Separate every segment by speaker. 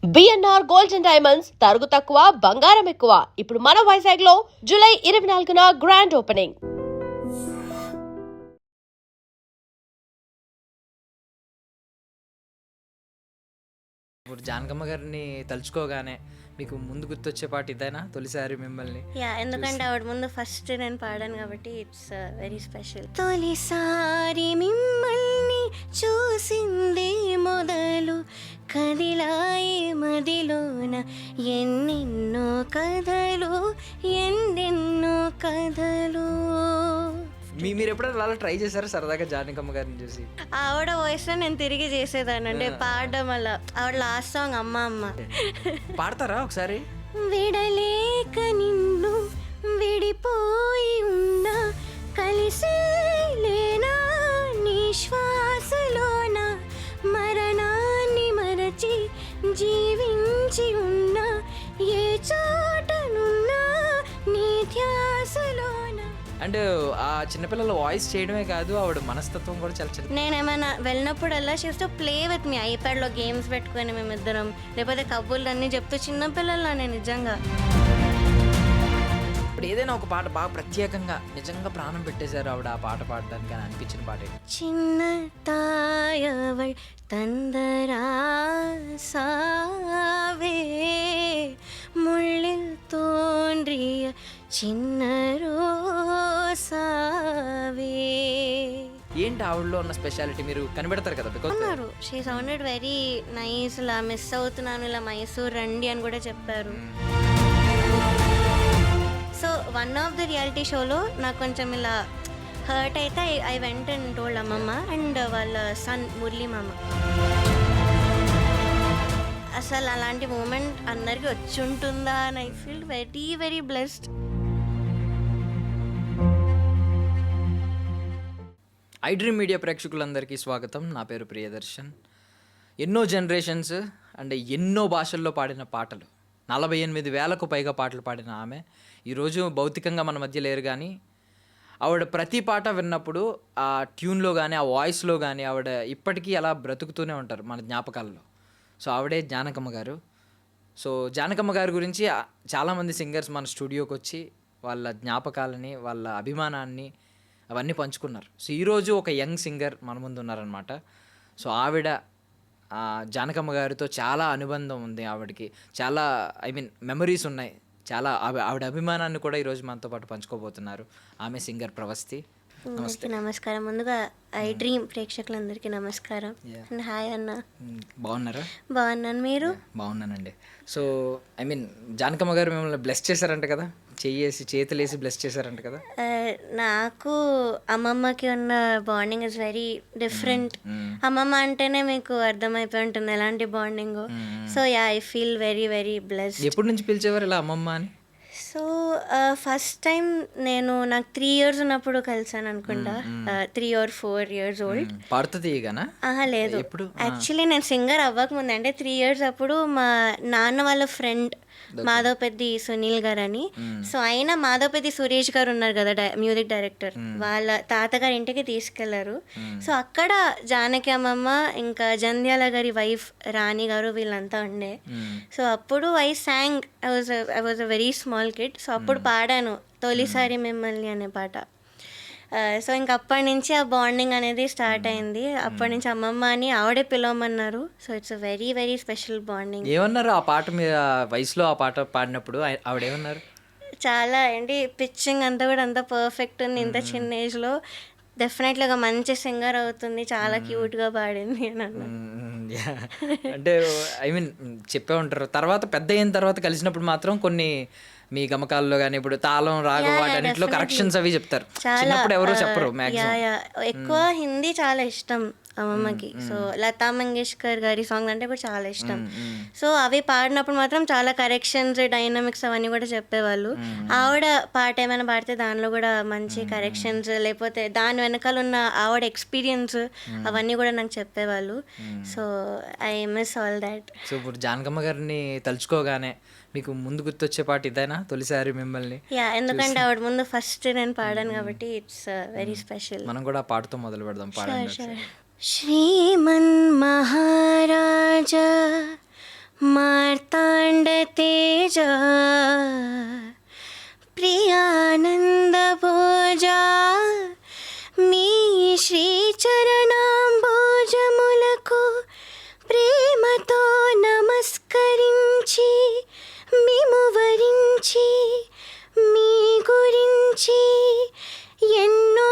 Speaker 1: BNR gold and diamonds తరుగు తక్కువ బంగారం ఎక్కువ. ఇప్పుడు మన వైజాగ్ లో జూలై 24న గ్రాండ్ ఓపెనింగ్.
Speaker 2: ఇప్పుడు జానకమ్మ గారిని తలుచుకోగానే మీకు ముందు గుర్తొచ్చే పాట ఇదేనా? తొలిసారి మిమ్మల్ని
Speaker 3: ఎందుకంటే ఆవిడ ముందు ఫస్ట్ నేను పాడాను కాబట్టి ఇట్స్ వెరీ స్పెషల్. తొలిసారి మిమ్మల్ని చూసింది మొదలు కదిలాయి మదిలోన ఎన్నెన్నో కథలు ఎన్నెన్నో కథలు.
Speaker 2: మీరు ఎప్పుడైనా అలా ట్రై చేశారా సరదాగా జానకమ్మ గారిని చూసి?
Speaker 3: ఆవిడ వాయిస్ లో నేను తిరిగి చేసేదాన్ని అంటే పాడడం వల్ల. ఆవిడ లాస్ట్ సాంగ్ అమ్మ అమ్మ
Speaker 2: పాడతారా ఒకసారి?
Speaker 3: విడలేక నిన్ను విడిపోయి ఉన్నా కలిసి లేనా నీ శ్వాసలోన మరణాన్ని మరచి జీవించి ఉన్నా ఏ చోటనున్నా నీ ధ్యాసలోన.
Speaker 2: అంటే ఆ చిన్నపిల్లల వాయిస్ చేయడమే కాదు, ఆవిడ మనస్తత్వం కూడా చాలా చిన్న.
Speaker 3: నేనేమైనా వెళ్ళినప్పుడల్లా she's to play with me. ఐప్యాడ్లో గేమ్స్ పెట్టుకొని మేమిద్దరం, లేకపోతే కబుర్లు అన్నీ చెప్తూ చిన్నపిల్లలా నేను నిజంగా.
Speaker 2: ఇప్పుడు ఏదైనా ఒక పాట బాగా ప్రత్యేకంగా నిజంగా ప్రాణం పెట్టేశారు ఆవిడ ఆ పాట పాడడానికి అని అనిపించిన పాట ఏంటి?
Speaker 3: చిన్న తాయవள் தந்தரா சாவே முள்ளில் தோன்றிய చిన్న రోసావే.
Speaker 2: ఏంటి ఆవిడలో ఉన్న స్పెషాలిటీ మీరు కనిపెడతారు కదా? బికాజ్
Speaker 3: అన్నారు షీ సౌండెడ్ వెరీ నైస్. ఇలా మిస్ అవుతున్నాను, ఇలా మైసూర్ రండి అని కూడా చెప్పారు. So one of the reality షోలో నాకు కొంచెం ఇలా హర్ట్ అయితే ఐ వెంట అండ్ టోల్డ్ అమ్మమ్మ అండ్ వాళ్ళ సన్ మురళీ మామ. అసలు అలాంటి మూమెంట్ అందరికీ వచ్చి ఉంటుందా అని I feel very very blessed.
Speaker 2: I dream media ప్రేక్షకులందరికీ స్వాగతం. నా పేరు ప్రియదర్శన్. ఎన్నో జనరేషన్స్ అంటే ఎన్నో భాషల్లో పాడిన పాటలు, 48,000కు పైగా పాటలు పాడిన ఆమె ఈరోజు భౌతికంగా మన మధ్య లేరు. కానీ ఆవిడ ప్రతి పాట విన్నప్పుడు ఆ ట్యూన్లో కానీ ఆ వాయిస్లో కానీ ఆవిడ ఇప్పటికీ అలా బ్రతుకుతూనే ఉంటారు మన జ్ఞాపకాల్లో. సో ఆవిడే జానకమ్మ గారు. సో జానకమ్మ గారి గురించి చాలామంది సింగర్స్ మన స్టూడియోకి వచ్చి వాళ్ళ జ్ఞాపకాలని, వాళ్ళ అభిమానాన్ని అవన్నీ పంచుకున్నారు. సో ఈరోజు ఒక యంగ్ సింగర్ మన ముందు ఉన్నారనమాట. సో ఆవిడ జానకమ్మ గారితో చాలా అనుబంధం ఉంది. ఆవిడకి చాలా మెమరీస్ ఉన్నాయి. చాలా ఆవిడ అభిమానాన్ని కూడా ఈరోజు మనతో పాటు పంచుకోబోతున్నారు. ఆమె సింగర్ ప్రవస్తి.
Speaker 3: అందరికీ నమస్కారం. ముందుగా ఐ డ్రీమ్ ప్రేక్షకులందరికీ నమస్కారం. హాయ్ అన్న.
Speaker 2: బాగున్నారా?
Speaker 3: బాగున్నాను, మీరు?
Speaker 2: బాగున్నానండి. సో జానకమ్మ గారు మిమ్మల్ని బ్లెస్ చేశారంట కదా, చేతులేసి బ్లెస్ చేశారంట కదా.
Speaker 3: నాకు అమ్మమ్మకి ఉన్న బాండింగ్ ఇస్ వెరీ డిఫరెంట్. అమ్మమ్మ అంటేనే మీకు అర్థమైపోయి ఉంటుంది ఎలాంటి bonding. So yeah, I feel very very blessed.
Speaker 2: ఎప్పటి నుంచి పిలిచేవారు ఇలా అమ్మమ్మ అని?
Speaker 3: సో ఫస్ట్ టైం నాకు 3 years ఉన్నప్పుడు కలిసాను అనుకుంటా. 3 or 4 years old.
Speaker 2: పాడుతుంది గానా?
Speaker 3: లేదు, యాక్చువల్లీ నేను సింగర్ అవ్వకముందు అంటే 3 years అప్పుడు మా నాన్న వాళ్ళ ఫ్రెండ్ మాధవపెద్ది సునీల్ గారు అని. సో ఆయన మాధవపెద్ది సురేష్ గారు ఉన్నారు కదా, మ్యూజిక్ డైరెక్టర్, వాళ్ళ తాతగారి ఇంటికి తీసుకెళ్లారు. సో అక్కడ జానకి అమ్మమ్మ ఇంకా జంధ్యాల గారి వైఫ్ రాణి గారు వీళ్ళంతా ఉండే. సో అప్పుడు I song, I was a very small kid. So అప్పుడు పాడాను తొలిసారి మిమ్మల్ని అనే పాట. సో ఇంక అప్పటి నుంచి ఆ బాండింగ్ అనేది స్టార్ట్ అయింది. అప్పటి నుంచి అమ్మమ్మ అని ఆవిడే పిలవమన్నారు. So it's a very very special bonding.
Speaker 2: ఏమన్నారు ఆ పాట మీద వయసులో ఆ పాట పాడినప్పుడు ఆవిడ ఏమన్నారు?
Speaker 3: చాలా ఏంటి పిచ్చింగ్ అంతా కూడా అంత పర్ఫెక్ట్ ఉంది ఇంత చిన్న ఏజ్లో. డెఫినెట్లీ ఒక మంచి సింగర్ అవుతుంది, చాలా క్యూట్గా పాడింది అని అన్నారు.
Speaker 2: అంటే చెప్పే ఉంటారు. తర్వాత పెద్ద అయిన తర్వాత కలిసినప్పుడు మాత్రం కొన్ని మీ గమకాల్లో కానీ ఇప్పుడు తాళం రాగం వాటన్నిటిలో కరెక్షన్స్ అవి చెప్తారు. చిన్నప్పుడు ఎవరో చెప్పరు.
Speaker 3: ఎక్కువ హిందీ చాలా ఇష్టం అమ్మమ్మకి. సో లతా మంగేష్కర్ గారి సాంగ్ అంటే కూడా చాలా ఇష్టం. సో అవి పాడినప్పుడు మాత్రం చాలా కరెక్షన్స్, డైనమిక్స్ అవన్నీ కూడా చెప్పేవాళ్ళు. ఆవిడ పాట ఏమైనా పాడితే దానిలో కూడా మంచి కరెక్షన్స్, లేకపోతే దాని వెనకాల ఉన్న ఆవిడ ఎక్స్పీరియన్స్ అవన్నీ కూడా నాకు చెప్పేవాళ్ళు. So I miss all that.
Speaker 2: So ఇప్పుడు జానకమ్మ గారిని తలుచుకోగానే మీకు ముందు గుర్తొచ్చే పాట ఇదేనా? తొలిసారి మిమ్మల్ని.
Speaker 3: ఎందుకంటే ఆవిడ ముందు ఫస్ట్ నేను పాడాను కాబట్టి ఇట్స్ వెరీ స్పెషల్.
Speaker 2: మనం కూడా ఆ పాటతో మొదలు పెడదాం. పాడండి.
Speaker 3: శ్రీమన్ మహారాజా మార్తాండ తేజ ప్రియానంద భోజా మీ శ్రీచరణాంబోజములకు ప్రేమతో నమస్కరించి మిము వరించి మీ గురించి ఎన్నో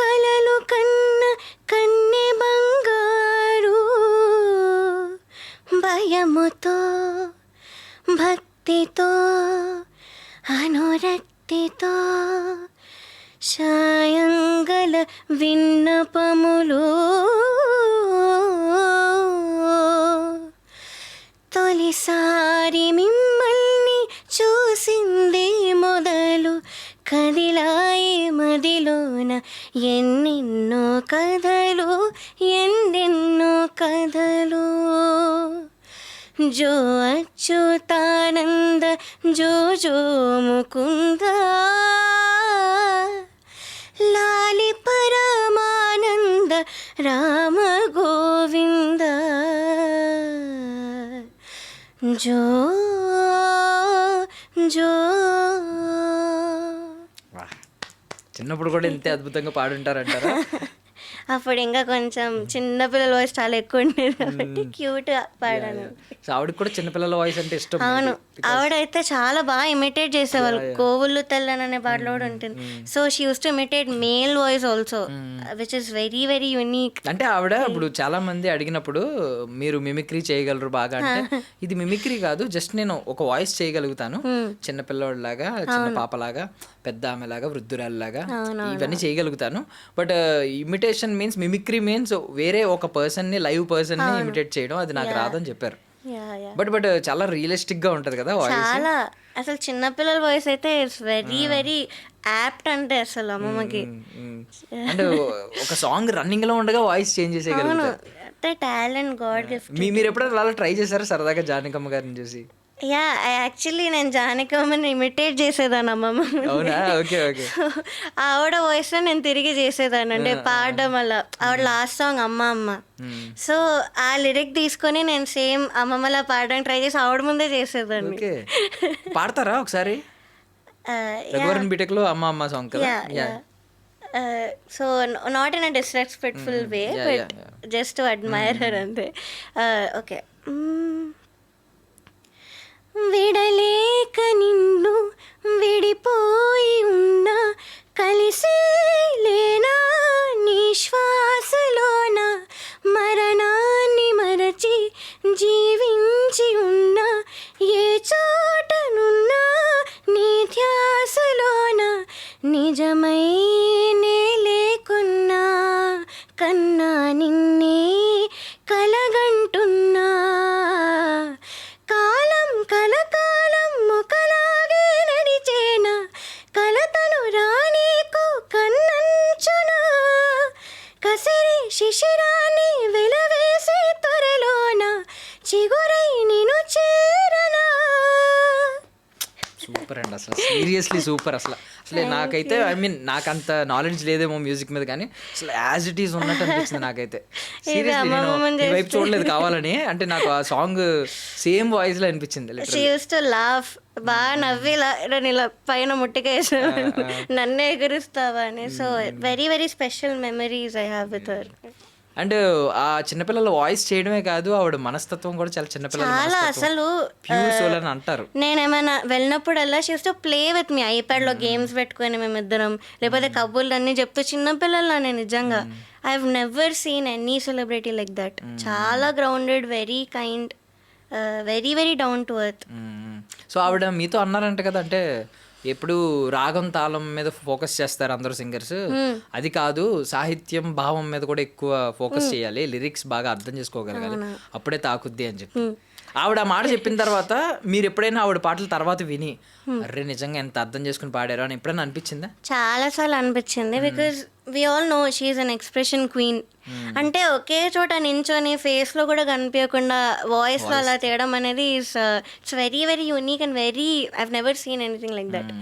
Speaker 3: కలలు కన్న కన్నె బంగారు భయముతో భక్తితో అనురక్తితో సాయంగల విన్నపములు తొలిసారి మిమ్మల్ని చూసింది మొదలు కదిలాయి మదిలోన ఎన్నెన్నో కథలు ఎన్నెన్నో కథలు జో అచ్యుతానంద జో జో ముకుంద లాలి పరమానంద రామ గోవింద జో జో.
Speaker 2: వాహ్. చిన్నప్పుడు కూడా ఇంతే అద్భుతంగా పాడుంటారంటారా?
Speaker 3: అప్పుడు ఇంకా కొంచెం చిన్నపిల్లల వాయిస్ చాలా ఎక్కువ ఉండేది కాబట్టి క్యూట్గా పాడాను.
Speaker 2: సో ఆవిడకి కూడా చిన్నపిల్లల వాయిస్ అంటే ఇష్టం.
Speaker 3: అవును, ఆవిడైతే చాలా బాగా ఇమిటేట్ చేసేవాళ్ళు. కోవుళ్ళు తెల్లని అనే పాటలో కూడా ఉంటుంది. So she used to imitate male voice also, which is very very unique.
Speaker 2: అంటే ఆవిడ ఇప్పుడు చాలా మంది అడిగినప్పుడు మీరు మిమిక్రీ చేయగలరు బాగా అంటే, ఇది మిమిక్రీ కాదు, జస్ట్ నేను ఒక వాయిస్ చేయగలుగుతాను, చిన్నపిల్లవాడిలాగా, చిన్న పాపలాగా, పెద్ద ఆమెలాగా, వృద్ధురాలిలాగా, ఇవన్నీ చేయగలుగుతాను. But imitation means, mimicry means వేరే ఒక పర్సన్ ని, లైవ్ పర్సన్ ని ఇమిటేట్ చేయడం, అది నాకు రాదని చెప్పారు. బట్ చాలా రియలిస్టిక్ గా ఉంటది కదా వాయిస్.
Speaker 3: చాలా అసలు చిన్నపిల్లల వాయిస్ అయితే ఇట్స్ వెరీ వెరీ యాప్ట్ అంటే అసలు అమ్మమ్మకి.
Speaker 2: అంటే ఒక సాంగ్ రన్నింగ్ లో ఉండగా వాయిస్ చేంజ్ చేసేయగలుగుతారు.
Speaker 3: అంటే టాలెంట్ గాడ్ గిఫ్ట్.
Speaker 2: మీరు ఎప్పుడైనా అలా ట్రై చేశారా సరదాగా జానకమ్మ గారిని చూసి?
Speaker 3: యా, యాక్చువల్లీ నేను జానకమ్మని ఇమిటేట్ చేసేదాన్ని అమ్మమ్మ.
Speaker 2: అవునా? Okay okay.
Speaker 3: ఆవిడ వాయిస్ లో నేను తిరిగి చేసేదాన్ని, అంటే పాడడం వల్ల. ఆవిడ లాస్ట్ సాంగ్ అమ్మ అమ్మ, సో ఆ లిరిక్ తీసుకొని నేను సేమ్ అమ్మమ్మలా పాడడానికి ట్రై చేసి ఆవిడ ముందే చేసేదాన్ని.
Speaker 2: ఓకే, పాడతారా ఒకసారి? రఘువరన్ బీటెక్ లో అమ్మ అమ్మ సాంగ్ కదా.
Speaker 3: So not in a disrespectful way, but just to admire her అంతే. ఓకే. విడలేక నిన్ను విడిపోయి ఉన్నా, కలిసి లేనా నీ శ్వాసలోన, మరణాన్ని మరచి జీవించి ఉన్నా, ఏ చోటనున్నా నీ ధ్యాసలోన, నిజమై నే లేకున్నా కన్నా నిన్నే కలగంటున్నా, కాలం కలకాలం ఒకలాగే నడిచేనా, కలతను రానీకు కన్నంచునా, కసిరి శిశిరాన్ని వెలవేసే త్వరలోన, చిగురై నిన్ను చేరనా.
Speaker 2: సూపర్ అండి, అసలు సీరియస్లీ సూపర్. అసలు నాకైతే ఐ మీన్ నాకు అంత నాలెడ్జ్ లేదేమో మ్యూజిక్ మీద, కానీ అసలు యాజ్ ఇట్ ఈస్ ఉన్నట్టు అనిపించింది నాకైతే. సీరియస్లీ నేను వైపు చూడలేదు కావాలని, అంటే నాకు ఆ సాంగ్ సేమ్ వాయిస్ లో అనిపించింది.
Speaker 3: షీ యూస్ టు లాఫ్, బాగా నవ్వి ఇలా పైన ముట్టికేసి నన్నే ఎగురుస్తావా అని. So very very special memories I have with her.
Speaker 2: And ఆ చిన్నపిల్లల వాయిస్ చేయడమే కాదు, ఆవిడ మనస్తత్వం కూడా చాలా చిన్నపిల్లల
Speaker 3: చాలా అసలు
Speaker 2: ప్యూర్ సోల్ అని అంటారు.
Speaker 3: నేనేమైనా వెళ్ళినప్పుడల్లా she used to play with me, iPad లో గేమ్స్ పెట్టుకొని మేమిద్దరం, లేకపోతే కబుర్లు అన్నీ చెప్తూ చిన్నపిల్లల. నేను నిజంగా I have never seen any celebrity like that. చాలా grounded, very kind, very very down to earth.
Speaker 2: So ఆవిడ మీతో అన్నారంట కదా, అంటే ఎప్పుడు రాగం తాళం మీద ఫోకస్ చేస్తారు అందరూ సింగర్స్, అది కాదు సాహిత్యం భావం మీద కూడా ఎక్కువ ఫోకస్ చేయాలి, లిరిక్స్ బాగా అర్థం చేసుకోగలగాలి, అప్పుడే తాకుద్ది అని చెప్పి. ఆవిడ ఆ మాట చెప్పిన తర్వాత మీరు ఎప్పుడైనా ఆవిడ పాటల తర్వాత విని అర్రే నిజంగా ఎంత అర్థం చేసుకుని పాడారు అని ఎప్పుడైనా అనిపించిందా?
Speaker 3: చాలా సార్లు అనిపించింది, because we all know she is an expression queen. అంటే ఒకే చోట నించొని ఫేస్ లో కూడా కనిపించకుండా వాయిస్ లో అలా తేయడం అనేది it's very very unique and very I've never seen anything like that.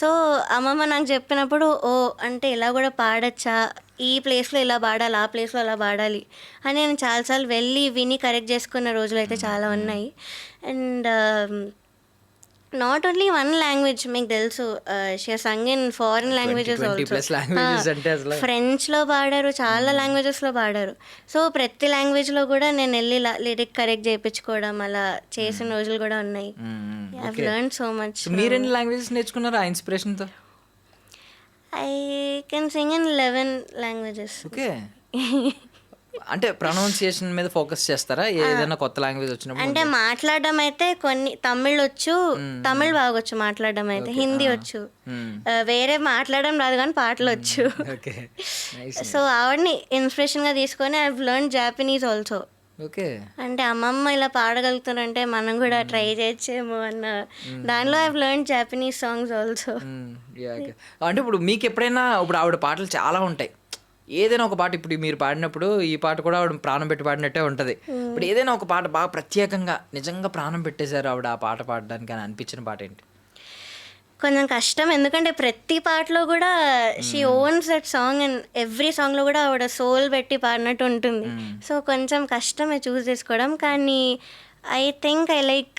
Speaker 3: So అమ్మమ్మ నాకు చెప్పినప్పుడు, ఓ అంటే ఇలా కూడా పాడచ్చా, ఈ ప్లేస్లో ఇలా పాడాలి, ఆ ప్లేస్లో అలా పాడాలి అని నేను చాలాసార్లు వెళ్ళి విని కరెక్ట్ చేసుకున్న రోజులు అయితే చాలా ఉన్నాయి. And not only one language, మీకు తెలుసు she Sung in foreign languages
Speaker 2: 20+ languages అంటే అసలు.
Speaker 3: ఫ్రెంచ్లో పాడారు, చాలా లాంగ్వేజెస్లో పాడారు. సో ప్రతి లాంగ్వేజ్లో కూడా నేను వెళ్ళి లిరిక్ కరెక్ట్ చేయించుకోవడం అలా చేసిన రోజులు కూడా ఉన్నాయి. I learn so much.
Speaker 2: మీరు ఎన్ని లాంగ్వేజెస్ నేర్చుకున్నారు ఆ ఇన్స్పిరేషన్తో?
Speaker 3: I can sing in 11 languages.
Speaker 2: Okay. అంటే ప్రొనౌన్సియేషన్ మీద ఫోకస్ చేస్తారా ఏదైనా కొత్త లాంగ్వేజ్ వచ్చినప్పుడు?
Speaker 3: అంటే మాట్లాడడం అయితే కొన్ని తమిళ్ వచ్చు, తమిళ్ బాగొచ్చు మాట్లాడడం అయితే, హిందీ వచ్చు, వేరే మాట్లాడడం రాదు కానీ పాటలు వచ్చు.
Speaker 2: ఓకే.
Speaker 3: సో ఆవిడని ఇన్స్పిరేషన్గా తీసుకొని I learn Japanese also.
Speaker 2: Okay.
Speaker 3: అంటే అమ్మమ్మ ఇలా పాడగలుగుతారంటే మనం కూడా ట్రై చేయొచ్చేమో అన్న దానిలో I learn Japanese songs also.
Speaker 2: అంటే ఇప్పుడు మీకు ఎప్పుడైనా ఇప్పుడు ఆవిడ పాటలు చాలా ఉంటాయి, ఏదైనా ఒక పాట ఇప్పుడు మీరు పాడినప్పుడు ఈ పాట కూడా ఆవిడ ప్రాణం పెట్టి పాడినట్టే ఉంటుంది. ఇప్పుడు ఏదైనా ఒక పాట బాగా ప్రత్యేకంగా నిజంగా ప్రాణం పెట్టేశారు ఆవిడ ఆ పాట పాడడానికి అని అనిపించిన పాట ఏంటి?
Speaker 3: కొంచెం కష్టం, ఎందుకంటే ప్రతి పాటలో కూడా she owns that song and every సాంగ్లో కూడా ఆవిడ సోల్ పెట్టి పాడినట్టు ఉంటుంది. సో కొంచెం కష్టమే చూస్ చేసుకోవడం. కానీ ఐ థింక్ ఐ లైక్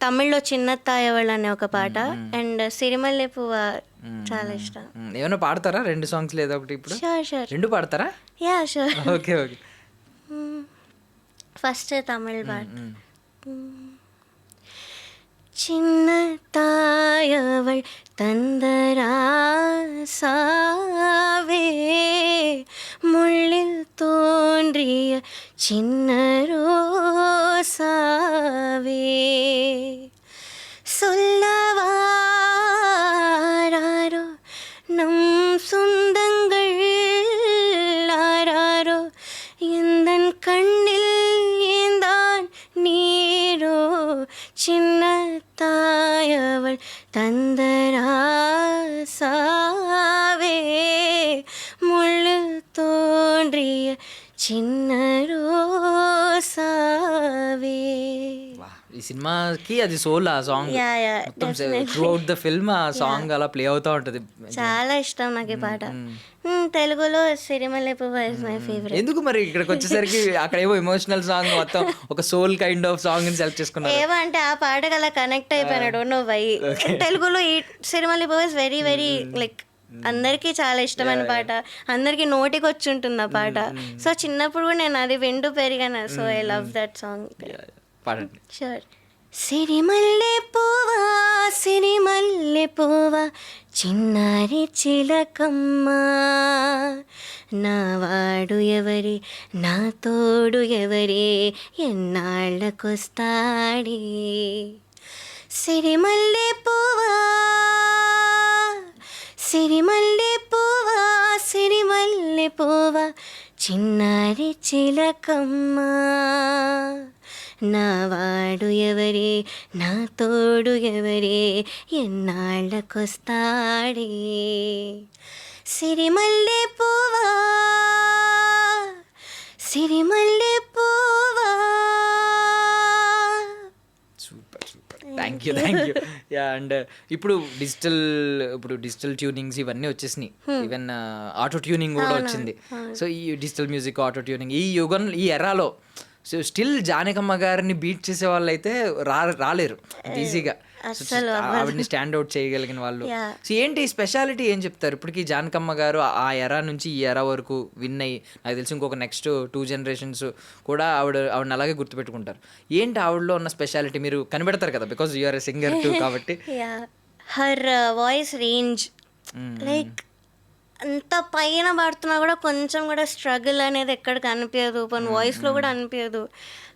Speaker 3: తమిళ్లో చిన్న తాయవళ్ అనే ఒక పాట అండ్ సిరిమల్లె పువ్వ చాలా ఇష్టం.
Speaker 2: ఏమైనా పాడతారా 2 సాంగ్స్ లేదా ఒకటి? ఇప్పుడు
Speaker 3: షూర్
Speaker 2: 2 పాడతారా?
Speaker 3: Yeah sure.
Speaker 2: Okay okay.
Speaker 3: First Tamil పాట. சின்ன தாயவள் தந்தராசாவே முள்ளில் தோன்றிய சின்ன ரோசாவே சொல்லவாரோ நம் சொந்தங்கள் ஆராரோ எந்தன் கண்ணில் ஏந்தான் நீரோ சின்ன தாயவள் தந்தராசாவே முள்ளில் தோன்றிய చిన్న రోసావే.
Speaker 2: ఈ సినిమాకి అది సోల్ ఆ సాంగ్. మొత్తం త్రూ అవుట్ ద ఫిల్మ్ ఆ సాంగ్ అలా ప్లే అవుతూ ఉంటుంది.
Speaker 3: చాలా ఇష్టం నాకు ఈ పాట. తెలుగులో సిరిమల్లె పువ్వు ఇస్ మై ఫేవరెట్.
Speaker 2: ఎందుకు మరి ఇక్కడికి వచ్చేసరికి అక్కడ ఏవో ఎమోషనల్ సాంగ్ మొత్తం ఒక సోల్ కైండ్ ఆఫ్ సాంగ్ ని సెలెక్ట్ చేసుకున్నారు?
Speaker 3: ఏవో అంటే ఆ పాటకు అలా కనెక్ట్ అయిపోయినాడు నో వై. తెలుగులో ఈ సిరిమల్లె పువ్వు ఇస్ వెరీ వెరీ లైక్ అందరికీ చాలా ఇష్టమైన పాట, అందరికీ నోటికి వచ్చి ఉంటుంది ఆ పాట. సో చిన్నప్పుడు కూడా నేను అది వింటూ పెరిగాను. So I love that song. Sure. సిరిమల్లె పువ్వా సిరిమల్లె పువ్వా చిన్నారి చిలకమ్మ, నా వాడు ఎవరి నా తోడు ఎవరే ఎన్నాళ్ళకొస్తాడే. సిరిమల్లె పువ్వా సిరిమల్లె పువ్వా సిరిమల్లె పువ్వా చిన్నారి చిలకమ్మ, నా వాడు ఎవరే నా తోడు ఎవరే ఎన్నాళ్ళకొస్తాడే. సిరిమల్లె పువ్వా సిరిమల్లె పువ్వా.
Speaker 2: Thank you. యా. అండ్ ఇప్పుడు డిజిటల్ ట్యూనింగ్స్ ఇవన్నీ వచ్చేసినాయి. ఈవెన్ ఆటో ట్యూనింగ్ కూడా వచ్చింది. సో ఈ డిజిటల్ మ్యూజిక్ ఆటో ట్యూనింగ్ ఈ ఈ ఎరాలో సో స్టిల్ జానకమ్మ గారిని బీట్ చేసే వాళ్ళు అయితే రాలేరు ఈజీగా. ఆవిడని స్టాండ్ అవుట్ చేయగలిగిన వాళ్ళు. సో ఏంటి స్పెషాలిటీ ఏం చెప్తారు? ఇప్పటికీ జానకమ్మ గారు ఆ ఎరా నుంచి ఈ ఎరా వరకు విన్ అయ్యి నాకు తెలిసి ఇంకొక నెక్స్ట్ 2 generations కూడా ఆవిడని అలాగే గుర్తుపెట్టుకుంటారు. ఏంటి ఆవిడలో ఉన్న స్పెషాలిటీ? మీరు కనిపెడతారు కదా because you're a singer too కాబట్టి.
Speaker 3: హర్ వాయిస్ రేంజ్ లైక్ అంత పైన పాడుతున్నా కూడా కొంచెం కూడా స్ట్రగుల్ అనేది ఎక్కడ కనిపించదు, కొన్ని వాయిస్లో కూడా అనిపించదు.